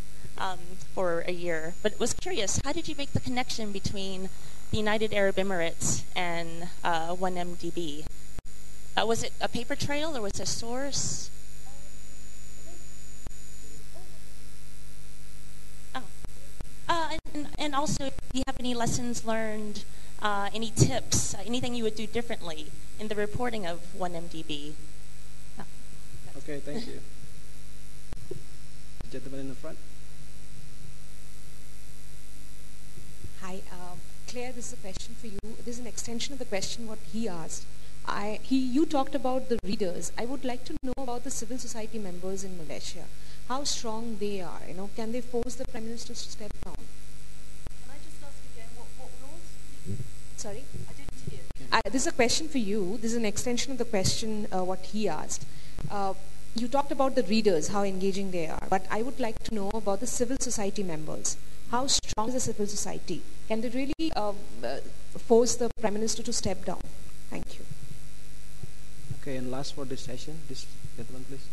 for a year. But was curious, how did you make the connection between the United Arab Emirates and 1MDB? Was it a paper trail or was it a source? And also, do you have any lessons learned, any tips, anything you would do differently in the reporting of 1MDB? No, okay, thank you. The gentleman in the front. Hi, Claire, this is a question for you. This is an extension of the question what he asked. You talked about the readers. I would like to know about the civil society members in Malaysia. How strong they are. Can they force the Prime Minister to step down? Can I just ask again what was? Sorry? I didn't hear. This is a question for you. This is an extension of the question what he asked. You talked about the readers, how engaging they are. But I would like to know about the civil society members. How strong is the civil society? Can they really force the Prime Minister to step down? Thank you. Okay, and last for this session, this gentleman, please.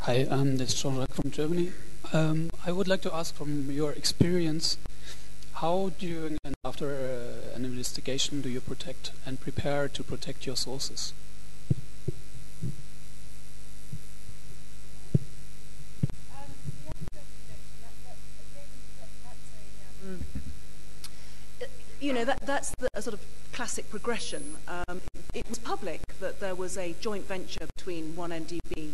Hi, this is John Rack from Germany. I would like to ask from your experience, how during and after an investigation do you protect and prepare to protect your sources? That's the sort of classic progression. It was public that there was a joint venture between 1MDB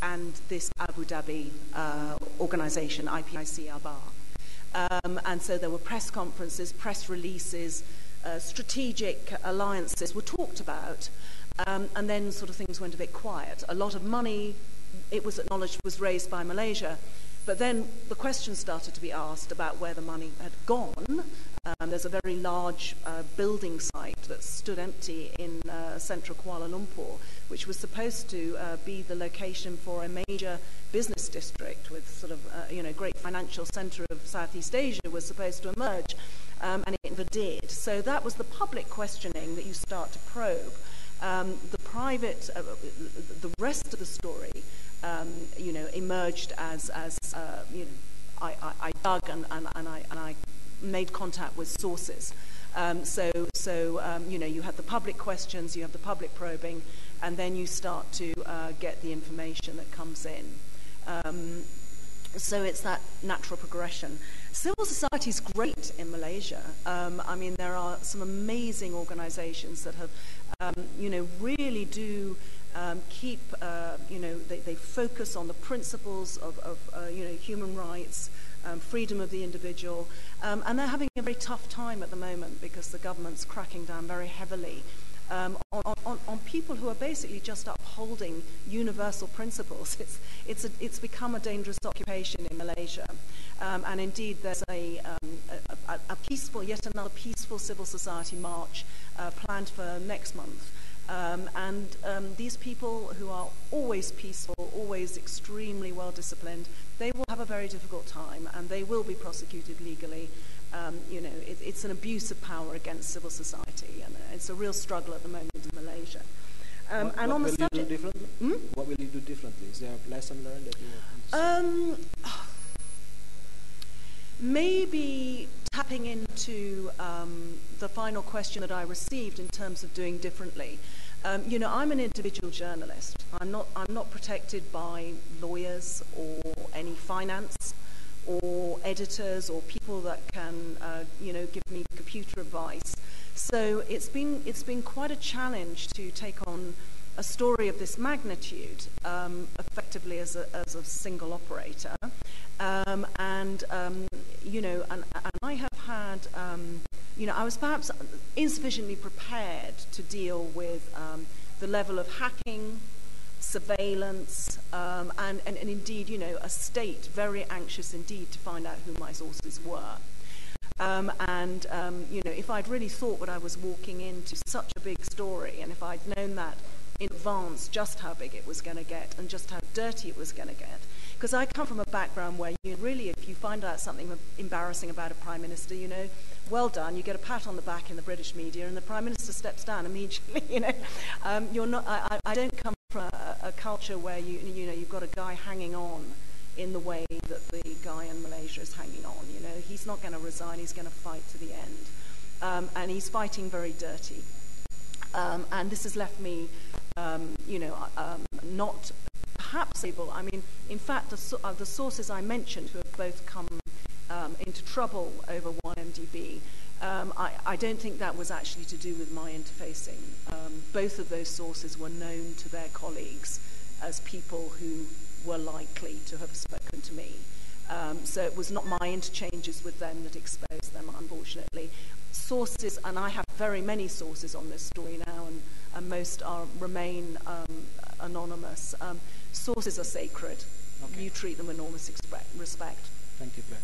and this Abu Dhabi organization, IJAsia16. And so there were press conferences, press releases, strategic alliances were talked about, and then sort of things went a bit quiet. A lot of money, it was acknowledged, was raised by Malaysia, but then the questions started to be asked about where the money had gone. There's a very large building site that stood empty in central Kuala Lumpur, which was supposed to be the location for a major business district with sort of, great financial center of Southeast Asia was supposed to emerge, and it never did. So that was the public questioning that you start to probe. The private, the rest of the story, emerged as I dug and I made contact with sources. You have the public questions, you have the public probing, and then you start to get the information that comes in. So it's that natural progression. Civil society is great in Malaysia. There are some amazing organizations that have, really do keep, they focus on the principles of human rights, freedom of the individual, and they're having a very tough time at the moment because the government's cracking down very heavily on people who are basically just upholding universal principles. It's become a dangerous occupation in Malaysia, and indeed there's yet another peaceful civil society march planned for next month. These people who are always peaceful, always extremely well disciplined, they will have a very difficult time, and they will be prosecuted legally. It's an abuse of power against civil society, and it's a real struggle at the moment in Malaysia. What will you do differently? What will you do differently? Is there a lesson learned that you have? Maybe tapping into the final question that I received in terms of doing differently. I'm an individual journalist. I'm not protected by lawyers or any finance or editors or people that can give me computer advice. So it's been quite a challenge to take on a story of this magnitude effectively as a single operator. And I have had, I was perhaps insufficiently prepared to deal with the level of hacking, surveillance, and indeed, a state very anxious indeed to find out who my sources were. If I'd really thought what I was walking into such a big story, and if I'd known that in advance just how big it was going to get and just how dirty it was going to get, because I come from a background where really, if you find out something embarrassing about a prime minister, well done, you get a pat on the back in the British media, and the prime minister steps down immediately. You're not. I don't come from a culture where you've got a guy hanging on in the way that the guy in Malaysia is hanging on. He's not going to resign. He's going to fight to the end, and he's fighting very dirty. And this has left me, not perhaps able. In fact, the sources I mentioned who have both come into trouble over 1MDB, I don't think that was actually to do with my interfacing. Both of those sources were known to their colleagues as people who were likely to have spoken to me. So it was not my interchanges with them that exposed them, unfortunately. Sources, and I have very many sources on this story now, and most remain anonymous. Sources are sacred. Okay. You treat them with enormous respect. Thank you, Claire.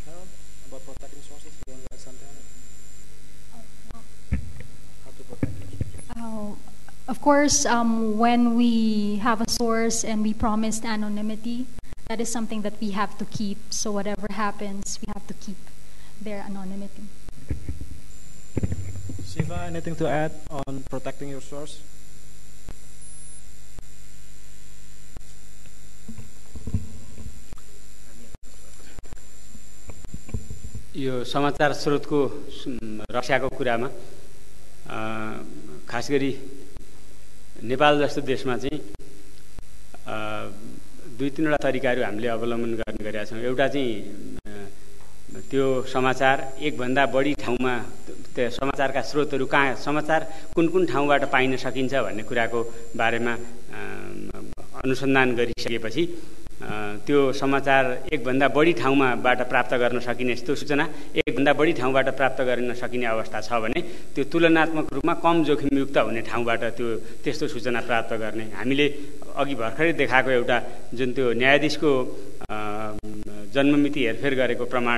Carol, about protecting sources, do you want to add something on it? How to protect it? Of course, when we have a source and we promised anonymity, that is something that we have to keep. So whatever happens, we have to keep their anonymity. Siva, anything to add on protecting your source? यो समाचार स्रोतको रक्षाको कुरामा खास गरी नेपाल जस्तो देशमा चाहिँ दुई तीनवटा तरिकाहरू हामीले अवलम्बन गर्ने गरेका छौँ। एउटा चाहिँ त्यो समाचार एकभन्दा बढी ठाउँमा त्यो समाचारका स्रोतहरू कहाँ, समाचार कुन कुन ठाउँबाट पाइन सकिन्छ भन्ने कुराको बारेमा अनुसन्धान गरिसकेपछि त्यो समाचार एकभन्दा बढी ठाउँबाट प्राप्त गर्न सकिने त्यो सूचना एकभन्दा बढी ठाउँबाट प्राप्त गर्न सकिने अवस्था छ भने त्यो तुलनात्मक रूपमा कम जोखिमयुक्त हुने ठाउँबाट त्यस्तो सूचना प्राप्त गर्ने। हामीले अघि भर्खरै देखाएको एउटा जुन त्यो न्यायाधीशको जन्ममिति हेरफेर गरेको प्रमाण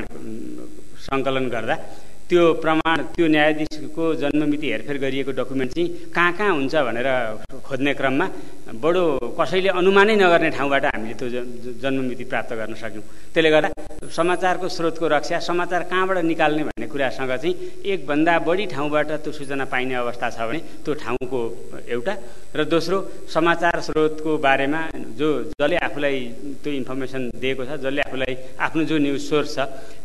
सङ्कलन गर्दा त्यो प्रमाण, त्यो न्यायाधीशको जन्ममिति हेरफेर गरिएको डकुमेन्ट चाहिँ कहाँ कहाँ हुन्छ भनेर खोज्ने क्रममा बडो कसैले अनुमानै नगर्ने ठाउँबाट हामीले त्यो जन्ममिति प्राप्त गर्न सक्यौँ। त्यसले गर्दा समाचारको स्रोतको रक्षा, समाचार कहाँबाट निकाल्ने भन्ने कुरासँग चाहिँ एकभन्दा बढी ठाउँबाट त्यो सूचना पाइने अवस्था छ भने त्यो ठाउँको एउटा, र दोस्रो समाचार स्रोतको बारेमा जसले आफूलाई त्यो इन्फर्मेसन दिएको छ, जसले आफूलाई आफ्नो जो न्युज सोर्स छ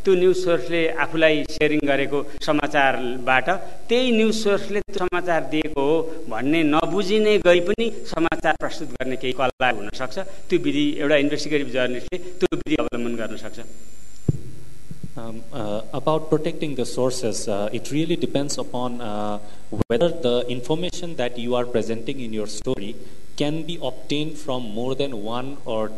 त्यो न्युज सोर्सले आफूलाई सेयरिङ गरेको समाचारबाट त्यही न्युज सोर्सले समाचार दिएको हो भन्ने नबुझिने गरी पनि समाचार प्रस्तुत गर्ने केही कला हुन सक्छ। त्यो विधि एउटा इन्भेस्टिगेटिभ जर्नलिस्टले त्यो विधि अवलम्बन गर्न सक्छ। About protecting the sources, it really depends upon whether the information that you are presenting in your story can be obtained from more than one or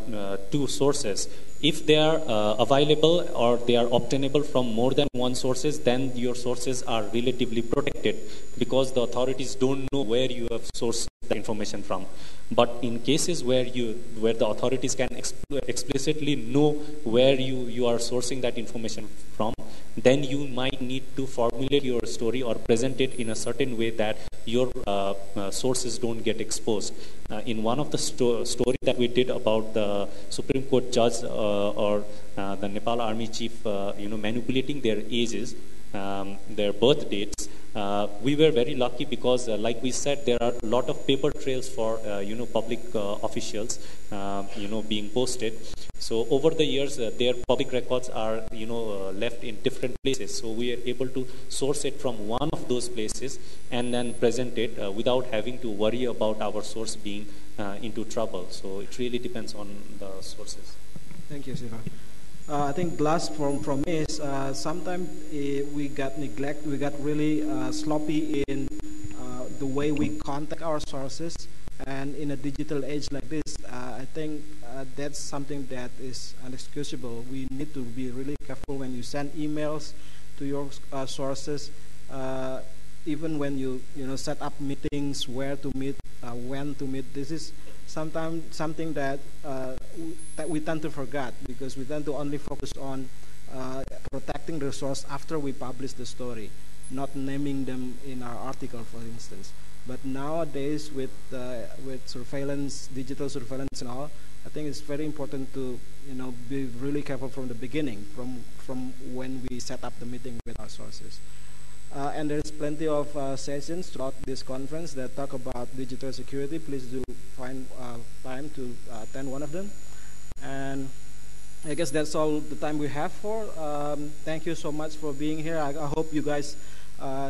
two sources. If they are available or they are obtainable from more than one sources, then your sources are relatively protected because the authorities don't know where you have sourced the information from. But in cases where the authorities can explicitly know where you are sourcing that information from, then you might need to formulate your story or present it in a certain way that your sources don't get exposed. In one of the story that we did about the Supreme Court judge or the Nepal Army chief, manipulating their ages, their birth dates, we were very lucky because, like we said, there are a lot of paper trails for public officials, being posted. So over the years, their public records are left in different places. So we are able to source it from one of those places and then present it without having to worry about our source being into trouble. So it really depends on the sources. Thank you, Siva. I think last from me is sometimes we got really sloppy in the way we contact our sources, and in a digital age like this, I think that's something that is inexcusable. We need to be really careful when you send emails to your sources, even when you set up meetings, where to meet, when to meet. This is sometimes something that we tend to forget because we tend to only focus on protecting the source after we publish the story, not naming them in our article, for instance. But nowadays, with surveillance, digital surveillance and all, I think it's very important to be really careful from the beginning, from when we set up the meeting with our sources. And there's plenty of sessions throughout this conference that talk about digital security. Please do find time to attend one of them. And I guess that's all the time we have for. Thank you so much for being here. I hope you guys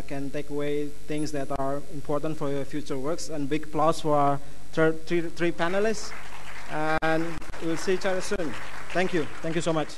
can take away things that are important for your future works. And big applause for our three panelists. And we'll see each other soon. Thank you. Thank you so much.